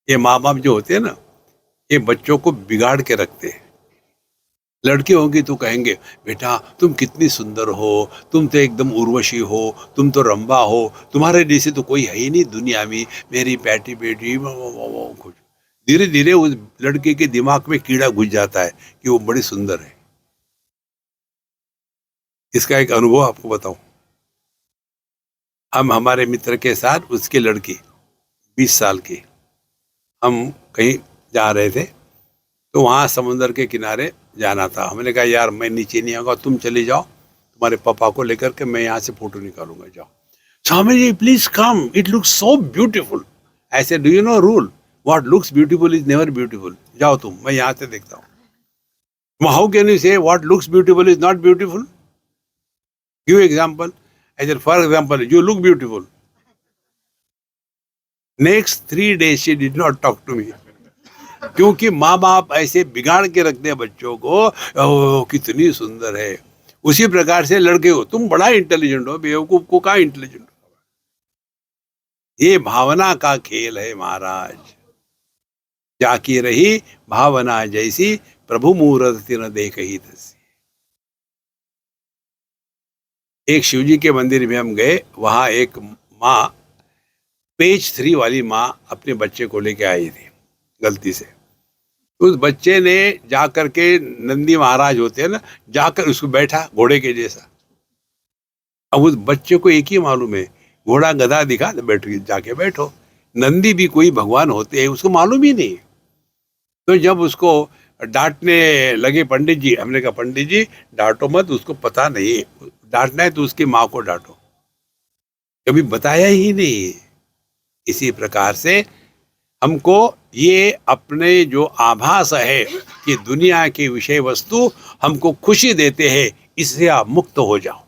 ये माँ बाप जो होते हैं ना, ये बच्चों को बिगाड़ के रखते हैं। लड़की होगी तो कहेंगे बेटा तुम कितनी सुंदर हो, तुम तो एकदम उर्वशी हो, तुम तो रंबा हो, तुम्हारे जैसे तो कोई है ही नहीं दुनिया में, मेरी पैटी बेटी। कुछ धीरे धीरे उस लड़के के दिमाग में कीड़ा घुस जाता है कि वो बड़ी सुंदर है। इसका एक अनुभव आपको बताऊं। हम हमारे मित्र के साथ, उसकी लड़की 20 साल की, हम कहीं जा रहे थे, तो वहाँ समुद्र के किनारे जाना था। हमने कहा यार मैं नीचे नहीं आऊँगा, तुम चले जाओ, तुम्हारे पापा को लेकर के मैं यहाँ से फोटो निकालूंगा, जाओ। Swami ji please come, it looks so beautiful. ऐसे do you know rule, what looks beautiful is never beautiful. जाओ तुम, मैं यहाँ से देखता हूँ। How can you say what looks beautiful is not beautiful? Give example. ऐसे for example you look beautiful. Next 3 days she did not talk to me, क्योंकि माँ बाप ऐसे बिगाड़ के रखते हैं बच्चों को, ओ कितनी सुंदर है। उसी प्रकार से लड़के हो, तुम बड़ा इंटेलिजेंट हो, बेवकूफ को कहाँ इंटेलिजेंट हो। ये भावना का खेल है महाराज। जाकी रही भावना जैसी, प्रभु मूरत न देख ही तैसी। एक शिवजी के मंदिर में हम गए, वहां एक माँ, पेज 3 वाली माँ अपने बच्चे को लेके आई थी गलती से। उस बच्चे ने जाकर के, नंदी महाराज होते हैं ना, जाकर उसको बैठा घोड़े के जैसा। अब उस बच्चे को एक ही मालूम है, घोड़ा गधा दिखा तो बैठ जाके बैठो। नंदी भी कोई भगवान होते हैं, उसको मालूम ही नहीं। तो जब उसको डांटने लगे पंडित जी, हमने कहा पंडित जी डांटो मत, उसको पता नहीं, डांटना है तो उसकी माँ को डांटो, कभी बताया ही नहीं। इसी प्रकार से हमको ये अपने जो आभास है कि दुनिया की विषय वस्तु हमको खुशी देते हैं, इससे आप मुक्त हो जाओ।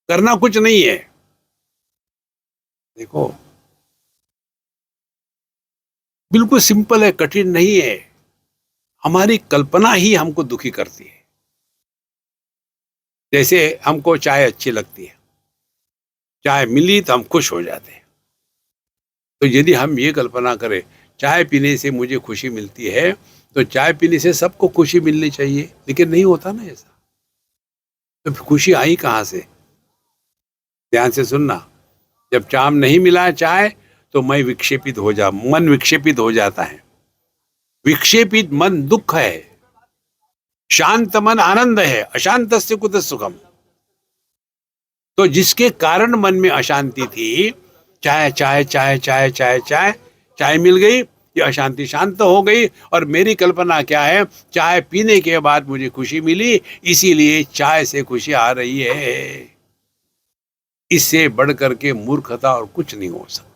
करना कुछ नहीं है। देखो, बिल्कुल सिंपल है, कठिन नहीं है। हमारी कल्पना ही हमको दुखी करती है। जैसे हमको चाय अच्छी लगती है, चाय मिली तो हम खुश हो जाते हैं। तो यदि हम ये कल्पना करें चाय पीने से मुझे खुशी मिलती है, तो चाय पीने से सबको खुशी मिलनी चाहिए, लेकिन नहीं होता ना ऐसा। तो फिर खुशी आई कहाँ से? ध्यान से सुनना। जब चाम नहीं मिला चाय, तो मन विक्षेपित हो जाता है। विक्षेपित मन दुख है, शांत मन आनंद है, अशांतस्य कुतः सुखम। तो जिसके कारण मन में अशांति थी, चाय चाय चाय चाय चाय चाय, चाय मिल गई, ये अशांति शांत हो गई। और मेरी कल्पना क्या है, चाय पीने के बाद मुझे खुशी मिली, इसीलिए चाय से खुशी आ रही है। इससे बढ़कर के मूर्खता और कुछ नहीं हो सकती।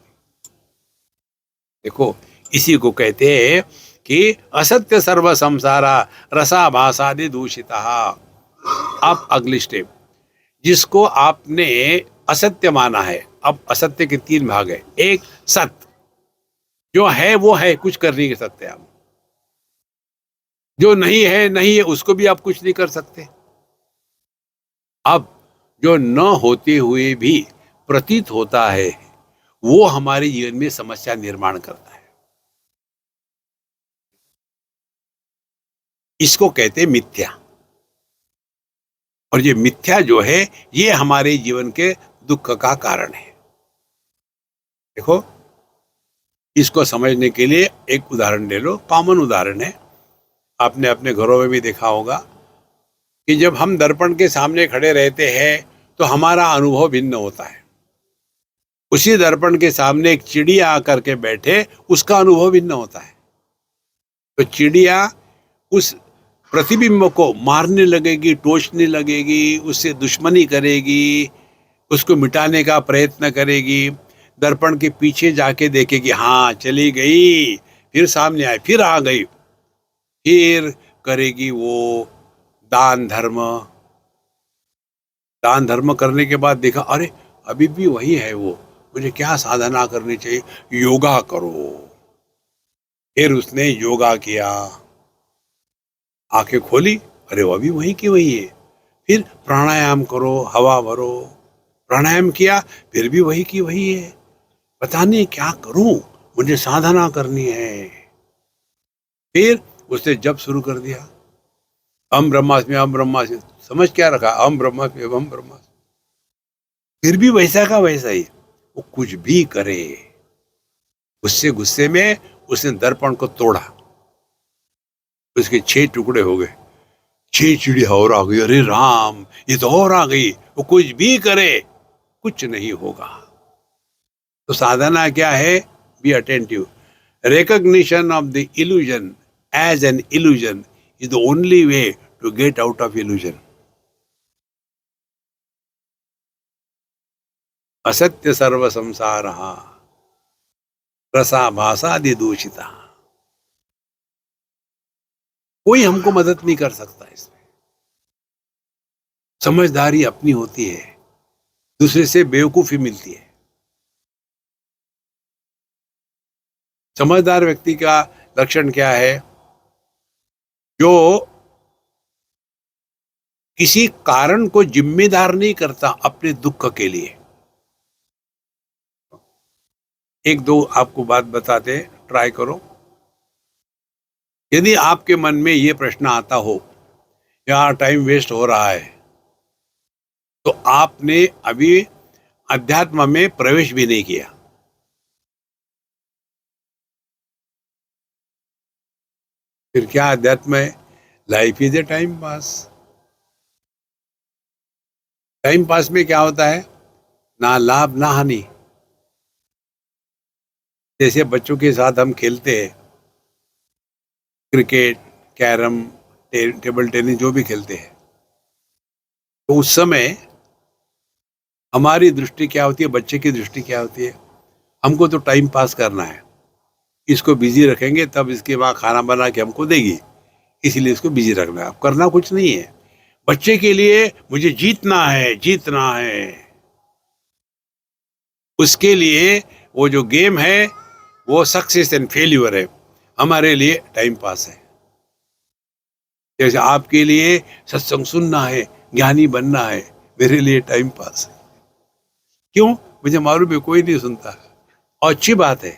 देखो, इसी को कहते हैं कि असत्य सर्व संसारा रसाभासादि दूषिता। अब अगली स्टेप, जिसको आपने असत्य माना है, अब असत्य के 3 भाग है। एक, सत्य, जो है वो है, कुछ कर नहीं सकते आप। जो नहीं है नहीं है, उसको भी आप कुछ नहीं कर सकते। अब जो न होते हुए भी प्रतीत होता है, वो हमारे जीवन में समस्या निर्माण करता है। इसको कहते हैं मिथ्या। और ये मिथ्या जो है, ये हमारे जीवन के दुख का कारण है। देखो, इसको समझने के लिए एक उदाहरण ले लो, कॉमन उदाहरण है, आपने अपने घरों में भी देखा होगा कि जब हम दर्पण के सामने खड़े रहते हैं तो हमारा अनुभव भिन्न होता है। उसी दर्पण के सामने एक चिड़िया आकर के बैठे, उसका अनुभव भिन्न होता है। तो चिड़िया उस प्रतिबिंब को मारने लगेगी, टोचने लगेगी, उससे दुश्मनी करेगी, उसको मिटाने का प्रयत्न करेगी। दर्पण के पीछे जाके देखेगी, हाँ चली गई, फिर सामने आई, फिर आ गई, फिर करेगी वो दान धर्म। दान धर्म करने के बाद देखा, अरे अभी भी वही है वो, मुझे क्या साधना करनी चाहिए? योगा करो। फिर उसने योगा किया, आंखें खोली, अरे वो अभी वही की वही है। फिर प्राणायाम करो, हवा भरो, प्राणायाम किया, फिर भी वही की वही है। पता नहीं क्या करूं, मुझे साधना करनी है। फिर उसने जप शुरू कर दिया, अहम ब्रह्मास्मि अहम ब्रह्मास्मि, समझ क्या रखा, अहम ब्रह्मास्मि अहम ब्रह्मास्मि। फिर भी वैसा का वैसा ही। वो कुछ भी करे, गुस्से में उसने दर्पण को तोड़ा, उसके 6 टुकड़े हो गए। 6 चिड़िया और आ गई, अरे राम, ये तो और आ गई। वो कुछ भी करे, कुछ नहीं होगा। तो साधना क्या है? Be attentive. Recognition of the illusion as an illusion is the only way to get out of illusion. असत्य सर्व संसार रसाभासादि दूषिता। कोई हमको मदद नहीं कर सकता इसमें। समझदारी अपनी होती है, दूसरे से बेवकूफी मिलती है। समझदार व्यक्ति का लक्षण क्या है? जो किसी कारण को जिम्मेदार नहीं करता अपने दुख के लिए। एक दो आपको बात बताते, ट्राई करो। यदि आपके मन में ये प्रश्न आता हो, यार टाइम वेस्ट हो रहा है, तो आपने अभी अध्यात्म में प्रवेश भी नहीं किया। फिर क्या अध्यात्म है? Life is a time pass. Time pass में क्या होता है? ना लाभ ना हानि। जैसे बच्चों के साथ हम खेलते हैं, क्रिकेट, कैरम, टेबल टेनिस, जो भी खेलते हैं, तो उस समय हमारी दृष्टि क्या होती है, बच्चे की दृष्टि क्या होती है? हमको तो टाइम पास करना है, इसको बिजी रखेंगे तब इसकी माँ खाना बना के हमको देगी, इसीलिए इसको बिजी रखना है। अब करना कुछ नहीं है, बच्चे के लिए मुझे जीतना है, जीतना है, उसके लिए वो जो गेम है वो सक्सेस एंड फेल्यूर है, हमारे लिए टाइम पास है। जैसे आपके लिए सत्संग सुनना है, ज्ञानी बनना है, मेरे लिए टाइम पास है। क्यों? मुझे मालूम है कोई नहीं सुनता, और अच्छी बात है।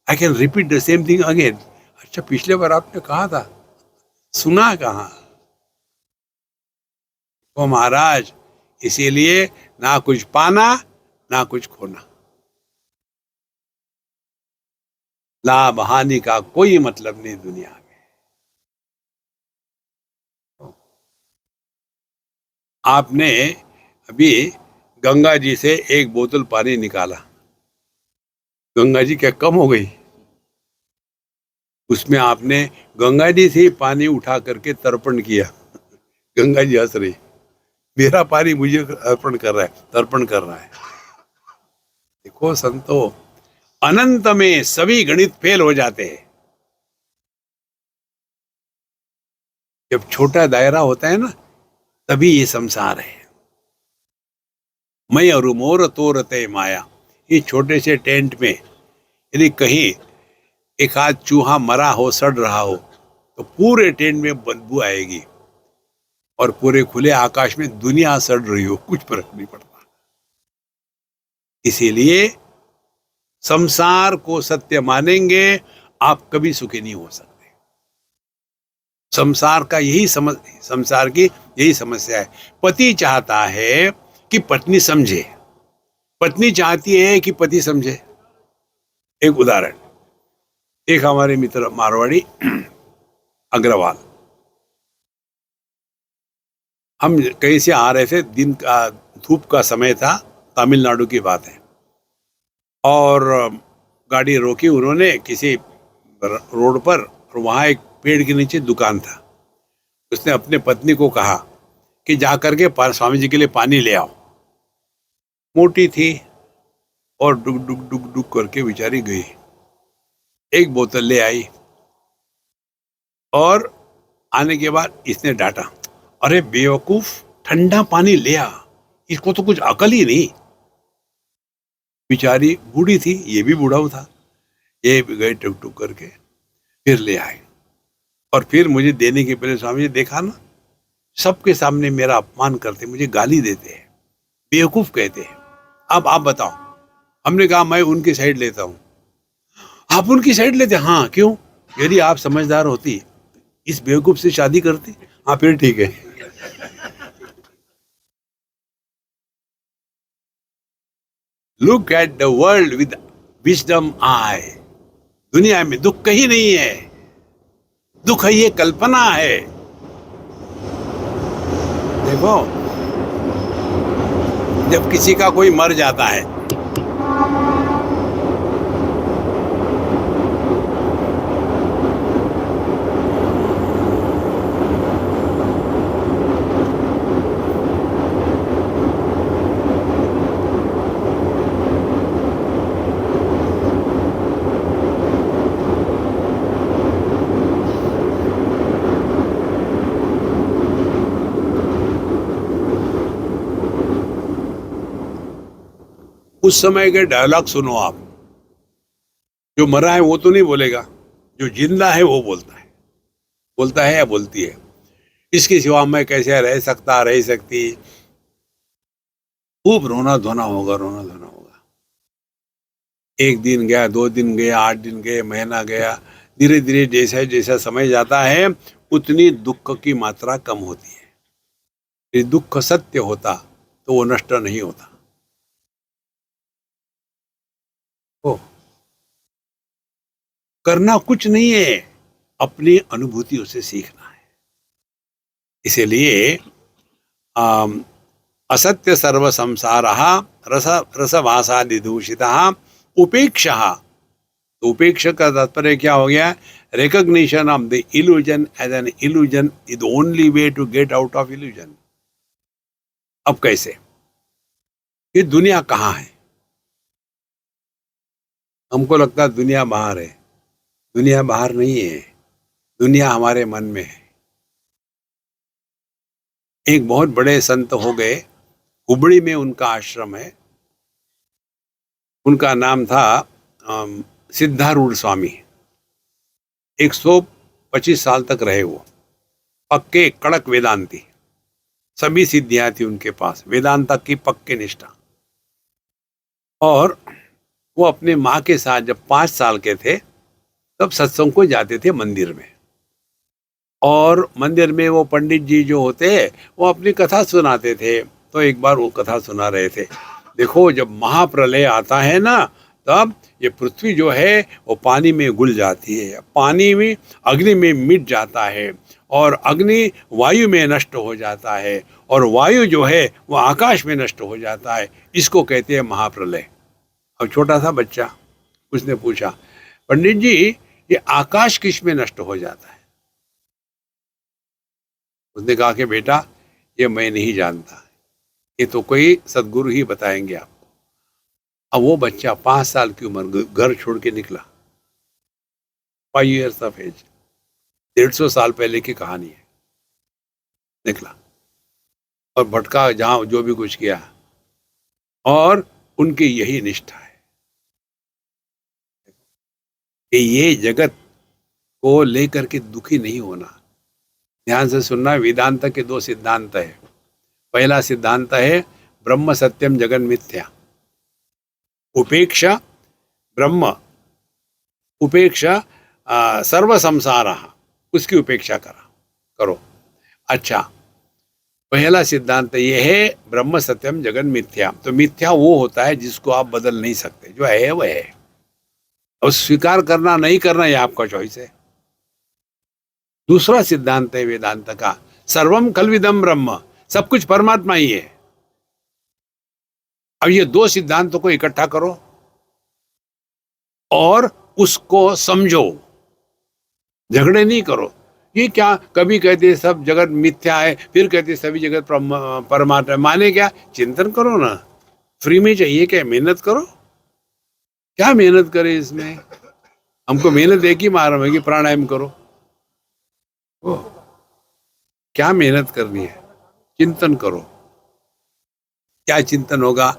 I can repeat the same thing again. अच्छा, पिछले बार आपने कहा था, सुना कहाँ? तो महाराज, इसीलिए ना कुछ पाना ना कुछ खोना, लाभ हानि का कोई मतलब नहीं दुनिया में। आपने अभी गंगा जी से एक बोतल पानी निकाला, गंगा जी क्या कम हो गई? उसमें आपने गंगा जी से ही पानी उठा करके तर्पण किया। गंगा जी हंस रही, मेरा पानी मुझे अर्पण कर रहा है, तर्पण कर रहा है। देखो संतो, अनंत में सभी गणित फेल हो जाते हैं। जब छोटा दायरा होता है ना, तभी ये संसार है। मैं और मोर तोरते माया, ये छोटे से टेंट में यदि कहीं एक आध चूहा मरा हो, सड़ रहा हो, तो पूरे टेंट में बदबू आएगी, और पूरे खुले आकाश में दुनिया सड़ रही हो, कुछ फर्क नहीं पड़ता। इसीलिए संसार को सत्य मानेंगे, आप कभी सुखी नहीं हो सकते। संसार की यही समस्या है। पति चाहता है कि पत्नी समझे, पत्नी चाहती है कि पति समझे। एक उदाहरण, एक हमारे मित्र मारवाड़ी अग्रवाल, हम कहीं से आ रहे थे, दिन का धूप का समय था, तमिलनाडु की बात है, और गाड़ी रोकी उन्होंने किसी रोड पर, और वहां एक पेड़ के नीचे दुकान था। उसने अपने पत्नी को कहा कि जाकर के स्वामी जी के लिए पानी ले आओ। मोटी थी और डुक डुक डुक डुक करके बेचारी गई, एक बोतल ले आई, और आने के बाद इसने डांटा, अरे बेवकूफ, ठंडा पानी ले आ, इसको तो कुछ अकल ही नहीं। बेचारी बूढ़ी थी, ये भी बूढ़ा था, ये भी गए टुक टुक करके, फिर ले आए, और फिर मुझे देने के पहले स्वामी जी देखा ना, सबके सामने मेरा अपमान करते, मुझे गाली देते हैं, बेवकूफ कहते हैं। अब आप बताओ। हमने कहा मैं उनकी साइड लेता हूं। आप उनकी साइड लेते? हाँ, क्यों? यदि आप समझदार होती, इस बेवकूफ से शादी करती। हाँ, फिर ठीक है। Look at the world with wisdom eye. दुनिया में दुख कहीं नहीं है, दुख है ये कल्पना है। देखो, जब किसी का कोई मर जाता है, उस समय के डायलॉग सुनो आप। जो मरा है वो तो नहीं बोलेगा, जो जिंदा है वो बोलता है या बोलती है, इसके सिवा मैं कैसे रह सकता, रह सकती। खूब रोना धोना होगा, रोना धोना होगा। एक दिन गया, 2 दिन गया, 8 दिन गए, महीना गया, धीरे धीरे जैसा जैसा समय जाता है, उतनी दुख की मात्रा कम होती है। यदि दुख सत्य होता तो वो नष्ट नहीं होता। ओ, करना कुछ नहीं है, अपनी अनुभूतियों से सीखना है। इसीलिए असत्य सर्व संसार रस रसभाषा निदूषित उपेक्षा। तो उपेक्षा का तात्पर्य क्या हो गया? Recognition of the illusion as an illusion is the only way to get out of illusion. अब कैसे? ये दुनिया कहाँ है? हमको लगता है दुनिया बाहर है, दुनिया बाहर नहीं है, दुनिया हमारे मन में है। एक बहुत बड़े संत हो गए, हुबड़ी में उनका आश्रम है। उनका नाम था सिद्धारूढ़ स्वामी। 125 साल तक रहे वो, पक्के कड़क वेदांती। सभी सिद्धियां थी उनके पास, वेदांत तक की पक्के निष्ठा। और वो अपने माँ के साथ जब 5 साल के थे तब सत्संग को जाते थे मंदिर में। और मंदिर में वो पंडित जी जो होते वो अपनी कथा सुनाते थे। तो एक बार वो कथा सुना रहे थे, देखो जब महाप्रलय आता है ना, तब ये पृथ्वी जो है वो पानी में घुल जाती है, पानी में अग्नि में मिट जाता है, और अग्नि वायु में नष्ट हो जाता है, और वायु जो है वो आकाश में नष्ट हो जाता है। इसको कहते हैं महाप्रलय। अब छोटा सा बच्चा, उसने पूछा, पंडित जी ये आकाश किस में नष्ट हो जाता है? उसने कहा कि बेटा ये मैं नहीं जानता, ये तो कोई सदगुरु ही बताएंगे आपको। अब वो बच्चा 5 साल की उम्र घर छोड़ के निकला, 5 years ऑफ एज, 150 साल पहले की कहानी है। निकला और भटका जहां जो भी कुछ किया, और उनकी यही निष्ठा है कि ये जगत को लेकर के दुखी नहीं होना। ध्यान से सुनना, वेदांत के 2 सिद्धांत है। पहला सिद्धांत है ब्रह्म सत्यम जगन मिथ्या, उपेक्षा ब्रह्म, उपेक्षा सर्व संसार, उसकी उपेक्षा करो। अच्छा, पहला सिद्धांत ये है ब्रह्म सत्यम जगन मिथ्या। तो मिथ्या वो होता है जिसको आप बदल नहीं सकते, जो है वह है, और स्वीकार करना नहीं करना ये आपका चॉइस है। दूसरा सिद्धांत है वेदांत का, सर्वम खल्विदम ब्रह्म, सब कुछ परमात्मा ही है। अब ये 2 सिद्धांतों को इकट्ठा करो और उसको समझो, झगड़े नहीं करो। ये क्या, कभी कहते सब जगत मिथ्या है, फिर कहते सभी जगत परमात्मा। माने क्या? चिंतन करो ना, फ्री में चाहिए क्या? मेहनत करो। क्या मेहनत करे इसमें? हमको मेहनत एक ही मालूम है कि प्राणायाम करो। क्या मेहनत करनी है? चिंतन करो। क्या चिंतन होगा?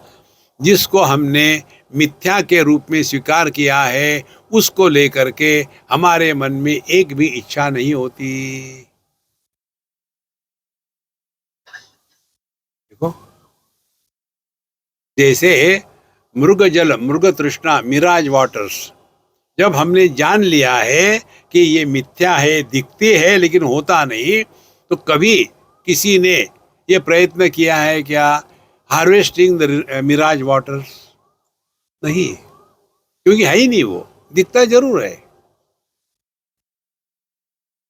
जिसको हमने मिथ्या के रूप में स्वीकार किया है, उसको लेकर के हमारे मन में एक भी इच्छा नहीं होती। देखो, जैसे मृग जल, मृग तृष्णा, मिराज वाटर्स, जब हमने जान लिया है कि ये मिथ्या है, दिखते है लेकिन होता नहीं, तो कभी किसी ने ये प्रयत्न किया है क्या, हार्वेस्टिंग द मिराज वाटर्स? नहीं, क्योंकि है ही नहीं, वो दिखता जरूर है।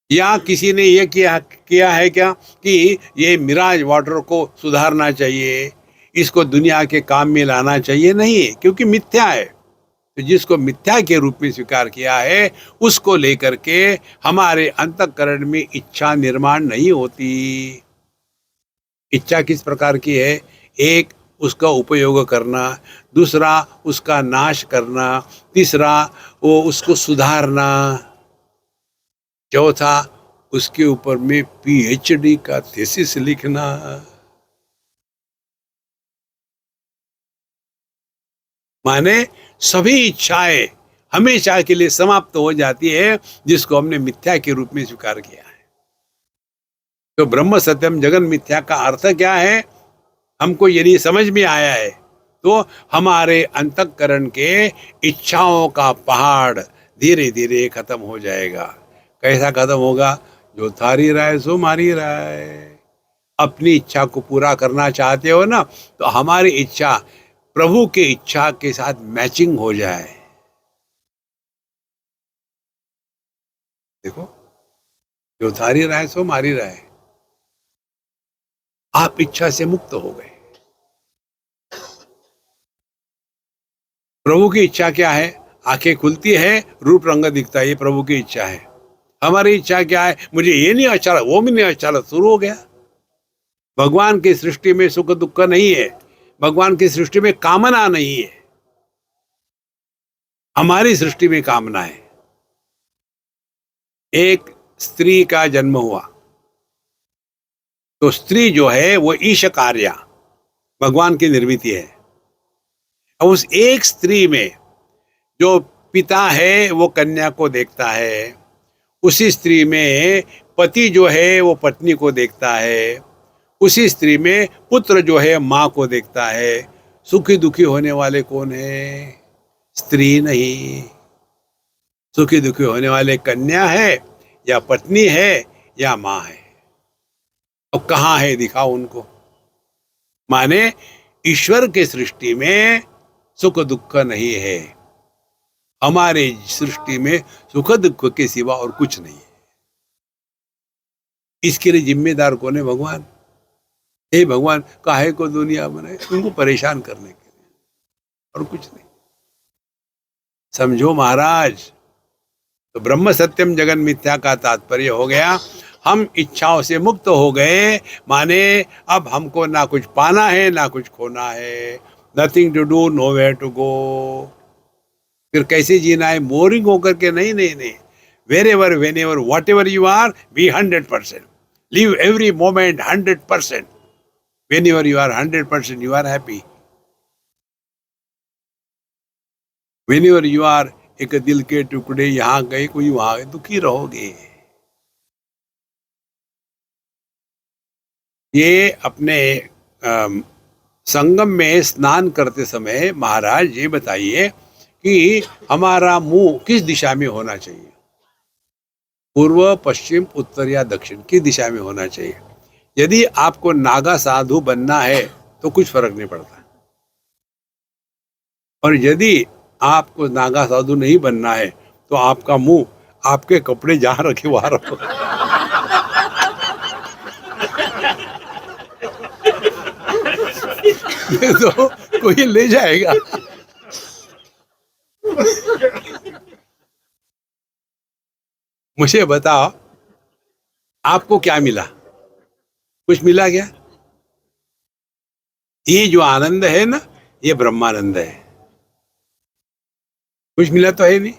या किसी ने ये किया किया है क्या कि ये मिराज वाटर को सुधारना चाहिए, इसको दुनिया के काम में लाना चाहिए? नहीं, क्योंकि मिथ्या है। तो जिसको मिथ्या के रूप में स्वीकार किया है, उसको लेकर के हमारे अंतःकरण में इच्छा निर्माण नहीं होती। इच्छा किस प्रकार की है? एक, उसका उपयोग करना, दूसरा उसका नाश करना, तीसरा वो उसको सुधारना, चौथा उसके ऊपर में पीएचडी का थीसिस लिखना। माने सभी इच्छाएं हमेशा के लिए समाप्त हो जाती है जिसको हमने मिथ्या के रूप में स्वीकार किया है। तो ब्रह्म सत्यम जगन मिथ्या का अर्थ क्या है, हमको यदि समझ में आया है, तो हमारे अंतःकरण के इच्छाओं का पहाड़ धीरे धीरे खत्म हो जाएगा। कैसा खत्म होगा? जो थारी राय सो मारी राय। अपनी इच्छा को पूरा करना चाहते हो ना, तो हमारी इच्छा प्रभु की इच्छा के साथ मैचिंग हो जाए। देखो, जो थारी राय सो मारी राय, आप इच्छा से मुक्त हो गए। प्रभु की इच्छा क्या है? आंखें खुलती है, रूप रंग दिखता है, ये प्रभु की इच्छा है। हमारी इच्छा क्या है? मुझे ये नहीं अच्छा लगा, वो भी नहीं अच्छा लगा, शुरू हो गया। भगवान की सृष्टि में सुख दुख नहीं है, भगवान की सृष्टि में कामना नहीं है, हमारी सृष्टि में कामना है। एक स्त्री का जन्म हुआ, तो स्त्री जो है वो ईश कार्या, भगवान की निर्मिति है। अब उस एक स्त्री में जो पिता है वो कन्या को देखता है, उसी स्त्री में पति जो है वो पत्नी को देखता है, उसी स्त्री में पुत्र जो है माँ को देखता है। सुखी दुखी होने वाले कौन है? स्त्री नहीं। सुखी दुखी होने वाले कन्या है या पत्नी है या माँ है। अब कहाँ है, दिखाओ उनको। माने ईश्वर के सृष्टि में सुख दुख नहीं है, हमारे सृष्टि में सुख दुख के सिवा और कुछ नहीं है। इसके लिए जिम्मेदार कौन है? भगवान। हे भगवान, काहे को दुनिया बनाए? उनको परेशान करने के लिए, और कुछ नहीं। समझो महाराज। तो ब्रह्म सत्यम जगन मिथ्या का तात्पर्य हो गया, हम इच्छाओं से मुक्त हो गए। माने अब हमको ना कुछ पाना है ना कुछ खोना है। Nothing to do, nowhere to go. फिर कैसे जीना है? बोरिंग होकर के नहीं नहीं नहीं। Wherever, whenever, whatever you are, be 100%। Live every moment 100%। Whenever you are 100%, you are happy. Whenever you are एक दिल के टुकड़े, यहां गए कोई वहां गए, दुखी रहोगे। ये अपने संगम में स्नान करते समय महाराज ये बताइए कि हमारा मुंह किस दिशा में होना चाहिए? पूर्व, पश्चिम, उत्तर या दक्षिण, किस दिशा में होना चाहिए? यदि आपको नागा साधु बनना है तो कुछ फर्क नहीं पड़ता, और यदि आपको नागा साधु नहीं बनना है तो आपका मुंह, आपके कपड़े जहां रखे वहां रखो। तो कोई ले जाएगा। मुझे बताओ, आपको क्या मिला? कुछ मिला क्या? ये जो आनंद है ना, ये ब्रह्मानंद है। कुछ मिला तो है नहीं।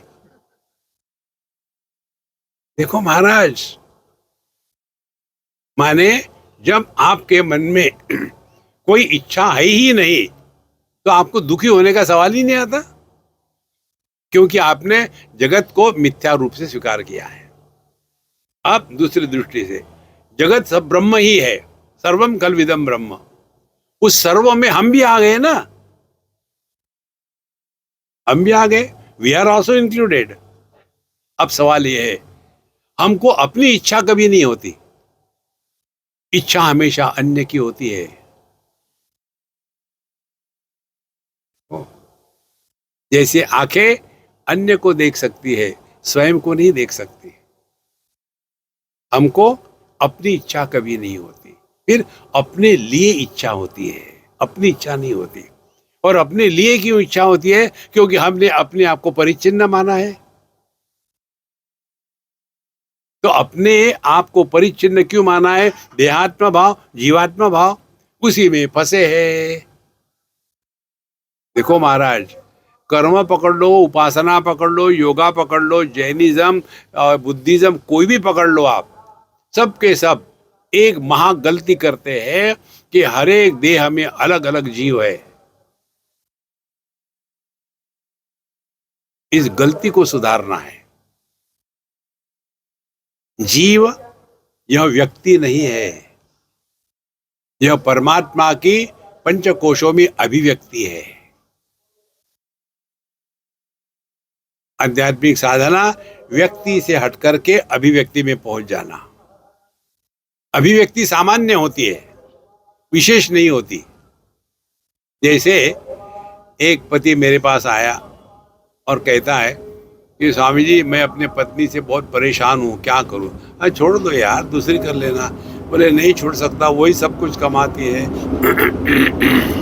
देखो महाराज, माने जब आपके मन में कोई इच्छा है ही नहीं तो आपको दुखी होने का सवाल ही नहीं आता, क्योंकि आपने जगत को मिथ्या रूप से स्वीकार किया है। अब दूसरी दृष्टि से जगत सब ब्रह्म ही है, सर्वम कल्विदम ब्रह्म। उस सर्व में हम भी आ गए ना, हम भी आ गए। We are also included. अब सवाल यह है, हमको अपनी इच्छा कभी नहीं होती, इच्छा हमेशा अन्य की होती है। जैसे आंखें अन्य को देख सकती है, स्वयं को नहीं देख सकती। हमको अपनी इच्छा कभी नहीं होती, फिर अपने लिए इच्छा होती है, अपनी इच्छा नहीं होती। और अपने लिए क्यों इच्छा होती है? क्योंकि हमने अपने आप को परिच्छिन्न माना है। तो अपने आप को परिच्छिन्न क्यों माना है? देहात्मा भाव, जीवात्मा भाव, उसी में फंसे हैं। देखो महाराज, कर्म पकड़ लो, उपासना पकड़ लो, योगा पकड़ लो, जैनिज्म, बुद्धिज्म, कोई भी पकड़ लो आप, सब के सब एक महा गलती करते हैं कि हर एक देह में अलग अलग जीव है। इस गलती को सुधारना है। जीव यह व्यक्ति नहीं है, यह परमात्मा की पंचकोशों में अभिव्यक्ति है। आध्यात्मिक साधना व्यक्ति से हटकर के अभिव्यक्ति में पहुंच जाना। अभिव्यक्ति सामान्य होती है, विशेष नहीं होती। जैसे एक पति मेरे पास आया और कहता है कि स्वामी जी, मैं अपने पत्नी से बहुत परेशान हूँ, क्या करूँ? अरे छोड़ दो यार, दूसरी कर लेना। बोले नहीं छोड़ सकता, वही सब कुछ कमाती है।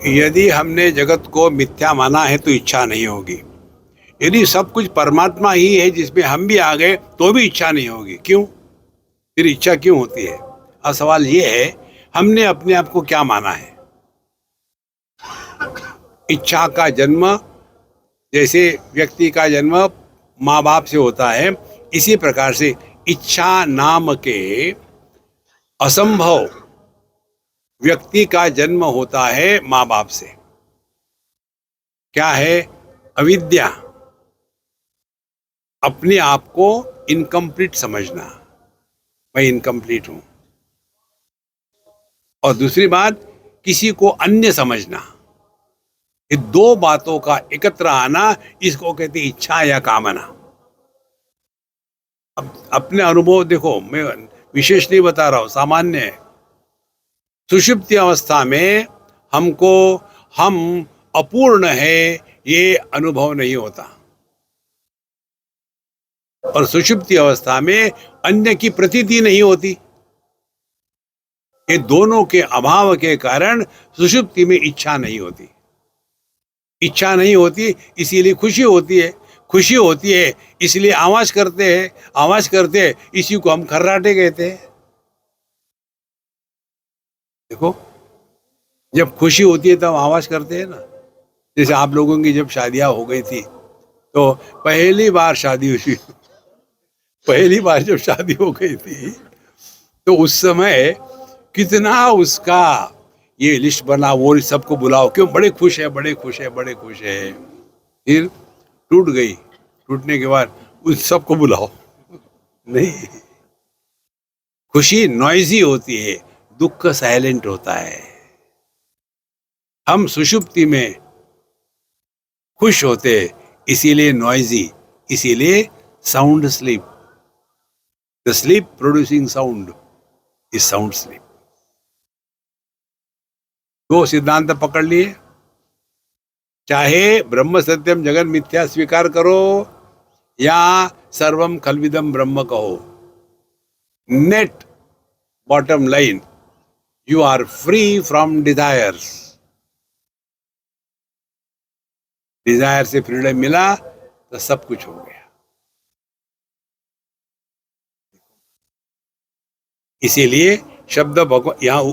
यदि हमने जगत को मिथ्या माना है तो इच्छा नहीं होगी। यदि सब कुछ परमात्मा ही है जिसमें हम भी आ गए तो भी इच्छा नहीं होगी। क्यों? फिर इच्छा क्यों होती है? अब सवाल ये है, हमने अपने आप को क्या माना है? इच्छा का जन्म, जैसे व्यक्ति का जन्म माँ बाप से होता है, इसी प्रकार से इच्छा नाम के असंभव व्यक्ति का जन्म होता है माँ बाप से। क्या है? अविद्या, अपने आप को इनकम्प्लीट समझना, मैं इनकम्प्लीट हूं। और दूसरी बात, किसी को अन्य समझना। ये दो बातों का एकत्र आना, इसको कहते हैं इच्छा या कामना। अब अपने अनुभव देखो, मैं विशेष नहीं बता रहा हूं, सामान्य है। सुषुप्ति अवस्था में हमको हम अपूर्ण है ये अनुभव नहीं होता, और सुषुप्ति अवस्था में अन्य की प्रतीति नहीं होती। ये दोनों के अभाव के कारण सुषुप्ति में इच्छा नहीं होती। इच्छा नहीं होती इसीलिए खुशी होती है, खुशी होती है इसलिए आवाज करते हैं, आवाज करते हैं इसी को हम खर्राटे कहते हैं। देखो, जब खुशी होती है तब आवाज करते हैं ना। जैसे आप लोगों की जब शादियां हो गई थी तो पहली बार शादी हुई, पहली बार जब शादी हो गई थी तो उस समय कितना उसका ये लिस्ट बना, वो सबको बुलाओ, क्यों? बड़े खुश है, बड़े खुश है, बड़े खुश है। फिर टूट गई, टूटने के बाद उस सबको बुलाओ, नहीं। खुशी नॉइजी होती है, दुख साइलेंट होता है। हम सुषुप्ति में खुश होते इसीलिए नॉइजी, इसीलिए sound sleep. The sleep producing sound is sound sleep. दो सिद्धांत पकड़ लिए, चाहे ब्रह्म सत्यम जगन मिथ्या स्वीकार करो या सर्वम खलविदम ब्रह्म कहो, net bottom line, you are free from desires. Desire से फ्रीडम मिला तो सब कुछ हो गया। इसीलिए शब्द भगवान यहां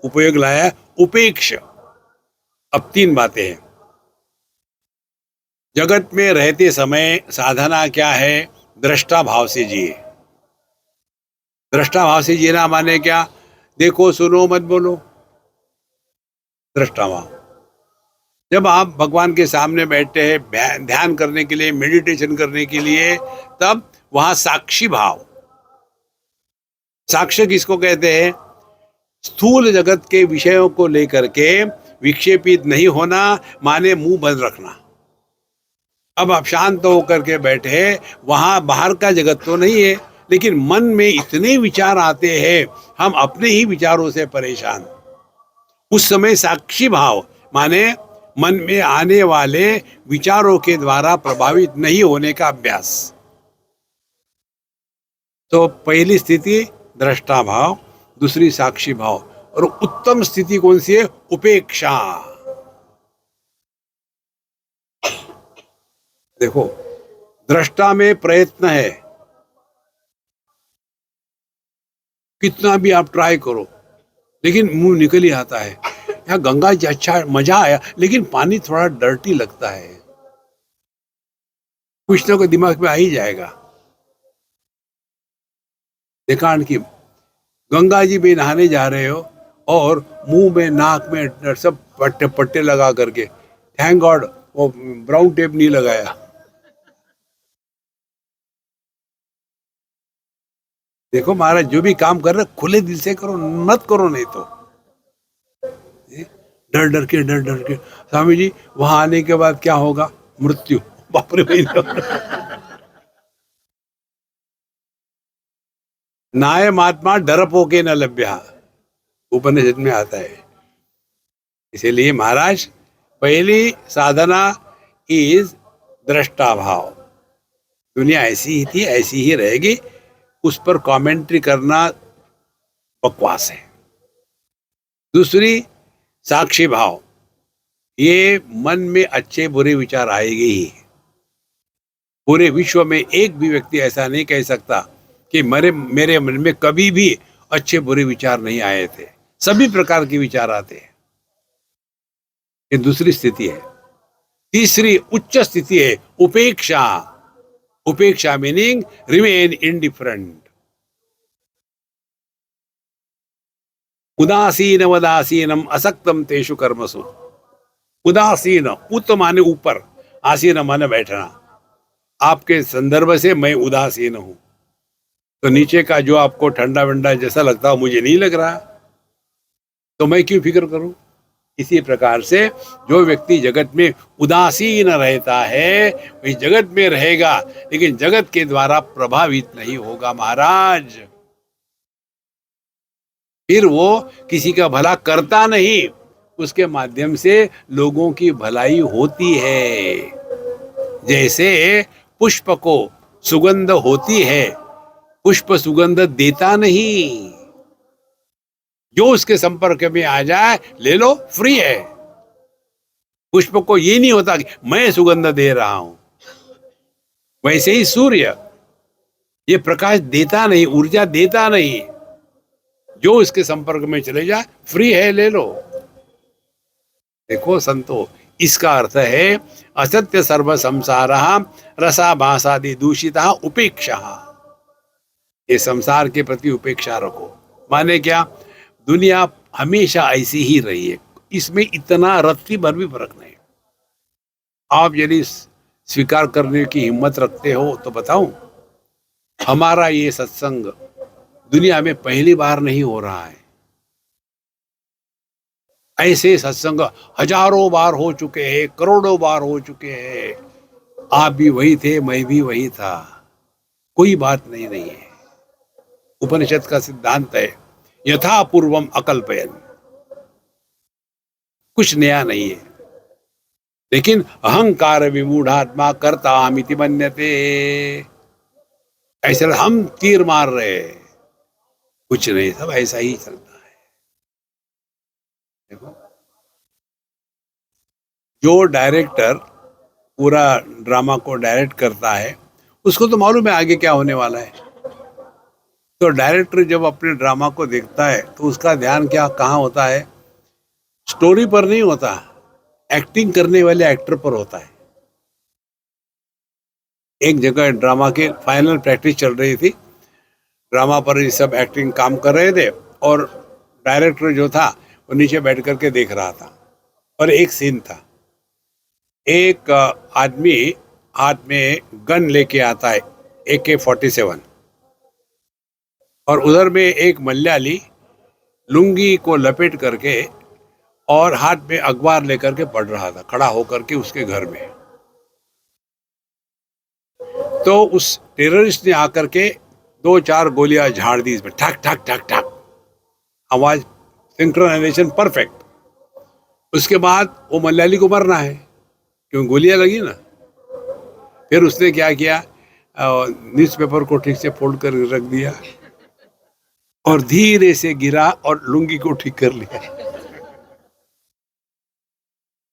उपयोग लाया उपेक्ष। अब तीन बातें हैं। जगत में रहते समय साधना क्या है? दृष्टा भाव से जिए। दृष्टा भाव से जीना माने क्या? देखो सुनो मत बोलो, दृष्टा भाव। जब आप भगवान के सामने बैठते हैं ध्यान करने के लिए, मेडिटेशन करने के लिए, तब वहां साक्षी भाव। साक्ष्य किसको कहते हैं? स्थूल जगत के विषयों को लेकर के विक्षेपित नहीं होना, माने मुंह बंद रखना। अब आप शांत होकर के बैठे, वहां बाहर का जगत तो नहीं है, लेकिन मन में इतने विचार आते हैं, हम अपने ही विचारों से परेशान। उस समय साक्षी भाव माने मन में आने वाले विचारों के द्वारा प्रभावित नहीं होने का अभ्यास। तो पहली स्थिति दृष्टा भाव, दूसरी साक्षी भाव, और उत्तम स्थिति कौन सी है? उपेक्षा। देखो, दृष्टा में प्रयत्न है, कितना भी आप ट्राई करो, लेकिन मुंह निकल ही आता है। यहाँ गंगा जी अच्छा मजा आया, लेकिन पानी थोड़ा डर्टी लगता है। कुछ ना कुछ दिमाग में आ ही जाएगा। देखा कि गंगा जी में नहाने जा रहे हो और मुंह में, नाक में सब पट्टे पट्टे लगा करके, थैंक गॉड वो ब्राउन टेप नहीं लगाया। देखो महाराज, जो भी काम कर रहे खुले दिल से करो, मत करो नहीं तो डर डर के स्वामी जी वहां आने के बाद क्या होगा? मृत्यु। बाप रे भाई, नायमात्मा डरपोके न लभ्या, उपनिषद में आता है। इसीलिए महाराज, पहली साधना इज दृष्टा भाव। दुनिया ऐसी ही थी, ऐसी ही रहेगी, उस पर कमेंट्री करना बकवास है। दूसरी साक्षी भाव, ये मन में अच्छे बुरे विचार आएंगे ही। पूरे विश्व में एक भी व्यक्ति ऐसा नहीं कह सकता कि मेरे मन में कभी भी अच्छे बुरे विचार नहीं आए थे। सभी प्रकार के विचार आते हैं। ये दूसरी स्थिति है। तीसरी उच्च स्थिति है उपेक्षा। उपेक्षा मीनिंग रिमेन इंडिफरेंट। उदासीन वदासीनम असक्तम तेषु कर्मसु। उदासीन, उत माने ऊपर, आसीन माने बैठना। आपके संदर्भ से मैं उदासीन हूं, तो नीचे का जो आपको ठंडा वंडा जैसा लगता हो मुझे नहीं लग रहा, तो मैं क्यों फिक्र करूं। इसी प्रकार से जो व्यक्ति जगत में उदासीन रहता है वही जगत में रहेगा, लेकिन जगत के द्वारा प्रभावित नहीं होगा महाराज। फिर वो किसी का भला करता नहीं, उसके माध्यम से लोगों की भलाई होती है। जैसे पुष्प को सुगंध होती है, पुष्प सुगंध देता नहीं, जो उसके संपर्क में आ जाए ले लो, फ्री है। पुष्प को ये नहीं होता कि मैं सुगंध दे रहा हूं। वैसे ही सूर्य ये प्रकाश देता नहीं, ऊर्जा देता नहीं, जो उसके संपर्क में चले जाए फ्री है, ले लो। देखो संतो, इसका अर्थ है असत्य सर्व संसार रसा भाषादि दूषिता उपेक्षा। ये संसार के प्रति उपेक्षा रखो। माने क्या, दुनिया हमेशा ऐसी ही रही है, इसमें इतना रत्ती भर भी फर्क नहीं। आप यदि स्वीकार करने की हिम्मत रखते हो तो बताऊं, हमारा ये सत्संग दुनिया में पहली बार नहीं हो रहा है। ऐसे सत्संग हजारों बार हो चुके हैं, करोड़ों बार हो चुके हैं। आप भी वही थे, मैं भी वही था, कोई बात नहीं है। उपनिषद का सिद्धांत है यथा पूर्वम अकल्पयन्, कुछ नया नहीं है। लेकिन अहंकार विमूढ़ात्मा कर्तामिति मन्यते, ऐसे हम तीर मार रहे, कुछ नहीं, सब ऐसा ही चलता है। देखो, जो डायरेक्टर पूरा ड्रामा को डायरेक्ट करता है उसको तो मालूम है आगे क्या होने वाला है। तो डायरेक्टर जब अपने ड्रामा को देखता है तो उसका ध्यान क्या कहाँ होता है, स्टोरी पर नहीं होता, एक्टिंग करने वाले एक्टर पर होता है। एक जगह ड्रामा के फाइनल प्रैक्टिस चल रही थी, ड्रामा पर ये सब एक्टिंग काम कर रहे थे और डायरेक्टर जो था वो नीचे बैठ करके देख रहा था। और एक सीन था, एक आदमी हाथ में गन लेके आता है, AK-47, और उधर में एक मलयाली लुंगी को लपेट करके और हाथ में अखबार लेकर के पढ़ रहा था, खड़ा होकर के उसके घर में। तो उस टेररिस्ट ने आकर के 2-4 गोलियां झाड़ दी इसमें, ठक ठक ठक ठक, आवाज, सिंक्रोनाइजेशन परफेक्ट। उसके बाद वो मलयाली को मरना है, क्यों गोलियां लगी ना। फिर उसने क्या किया, न्यूज़पेपर को ठीक से फोल्ड कर रख दिया और धीरे से गिरा और लुंगी को ठीक कर लिया।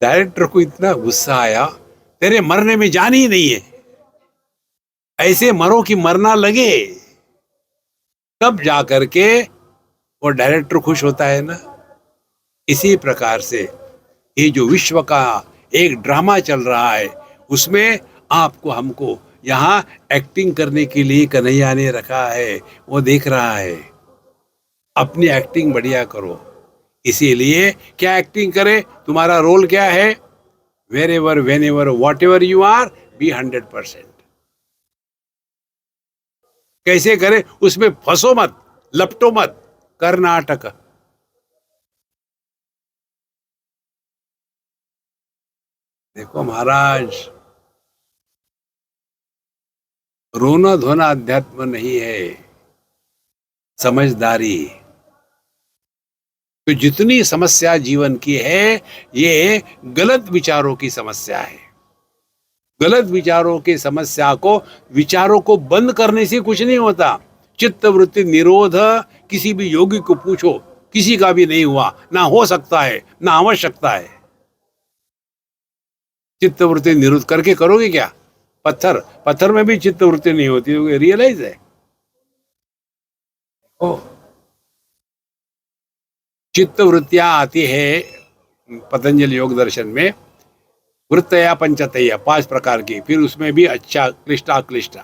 डायरेक्टर को इतना गुस्सा आया, तेरे मरने में जान ही नहीं है, ऐसे मरो कि मरना लगे, तब जा करके वो डायरेक्टर खुश होता है ना। इसी प्रकार से ये जो विश्व का एक ड्रामा चल रहा है उसमें आपको हमको यहाँ एक्टिंग करने के लिए कन्हैया ने रखा है, वो देख रहा है। अपनी एक्टिंग बढ़िया करो। इसीलिए क्या एक्टिंग करे, तुम्हारा रोल क्या है, wherever whenever whatever you are, be 100%। कैसे करे, उसमें फंसो मत, लपटो मत। कर्नाटक, देखो महाराज, रोना धोना अध्यात्म नहीं है, समझदारी। तो जितनी समस्या जीवन की है ये गलत विचारों की समस्या है। गलत विचारों की समस्या को, विचारों को बंद करने से कुछ नहीं होता। चित्त वृत्ति निरोध किसी भी योगी को पूछो, किसी का भी नहीं हुआ, ना हो सकता है, ना आवश्यकता है। चित्तवृत्ति निरुद्ध करके करोगे क्या? पत्थर में भी चित्तवृत्ति नहीं होती, तो रियलाइज है। ओ चित्तवृत्तियां आती है पतंजलि योग दर्शन में, वृत्तया पंचतया, 5 प्रकार की। फिर उसमें भी अच्छा क्लिष्टा क्लिष्टा,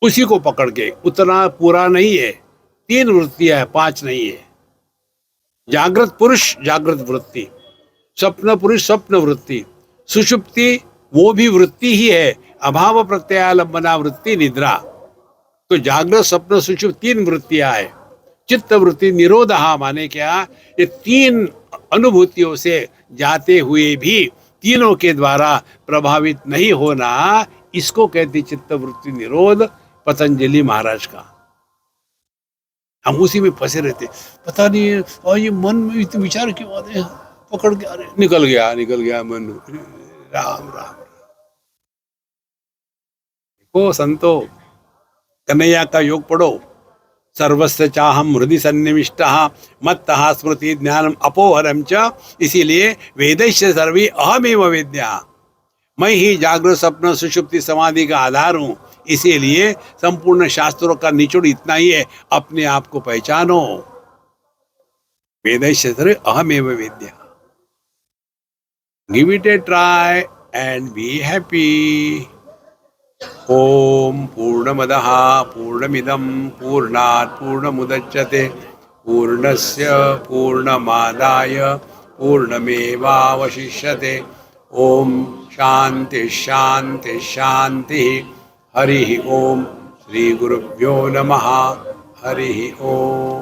उसी को पकड़ के, उतना पूरा नहीं है। 3 वृत्तियां है, 5 नहीं है। जागृत पुरुष जागृत वृत्ति, स्वप्न पुरुष स्वप्न वृत्ति, सुषुप्ति वो भी वृत्ति ही है, अभाव प्रत्यालंबना वृत्ति निद्रा। तो जागृत स्वप्न सुषुप्त 3 वृत्तियां है। चित्त वृत्ति निरोधहा माने क्या? ये 3 अनुभूतियों से जाते हुए भी तीनों के द्वारा प्रभावित नहीं होना, इसको कहती चित्त वृत्ति निरोध पतंजलि महाराज का। हम उसी में फंसे रहते, पता नहीं और ये मन में इतने विचार क्यों आते हैं, पकड़ के अरे निकल गया मन, राम राम। देखो संतो, कन्हैया का योग पढ़ो, सर्वस्य चाहम हृदि सन्निविष्टः मत्तः स्मृति ज्ञानम अपोहरम च। इसीलिए वेदैश्च सर्वे अहमेव वेद्या, मैं ही जागृत स्वप्न सुषुप्ति समाधि का आधार हूं। इसीलिए संपूर्ण शास्त्रों का निचोड़ इतना ही है, अपने आप को पहचानो। वेदैश्च सर्वे अहमेव वेद्या। Give it a try and be happy. ओम पूर्णमदः पूर्णमिदं पूर्णात् पूर्णमुदच्यते पूर्णस्य पूर्णमादाय पूर्णमेवावशिष्यते। ओम शांति शांति शांति। हरि ओम। श्री गुरुभ्यो नमः। हरि ओम।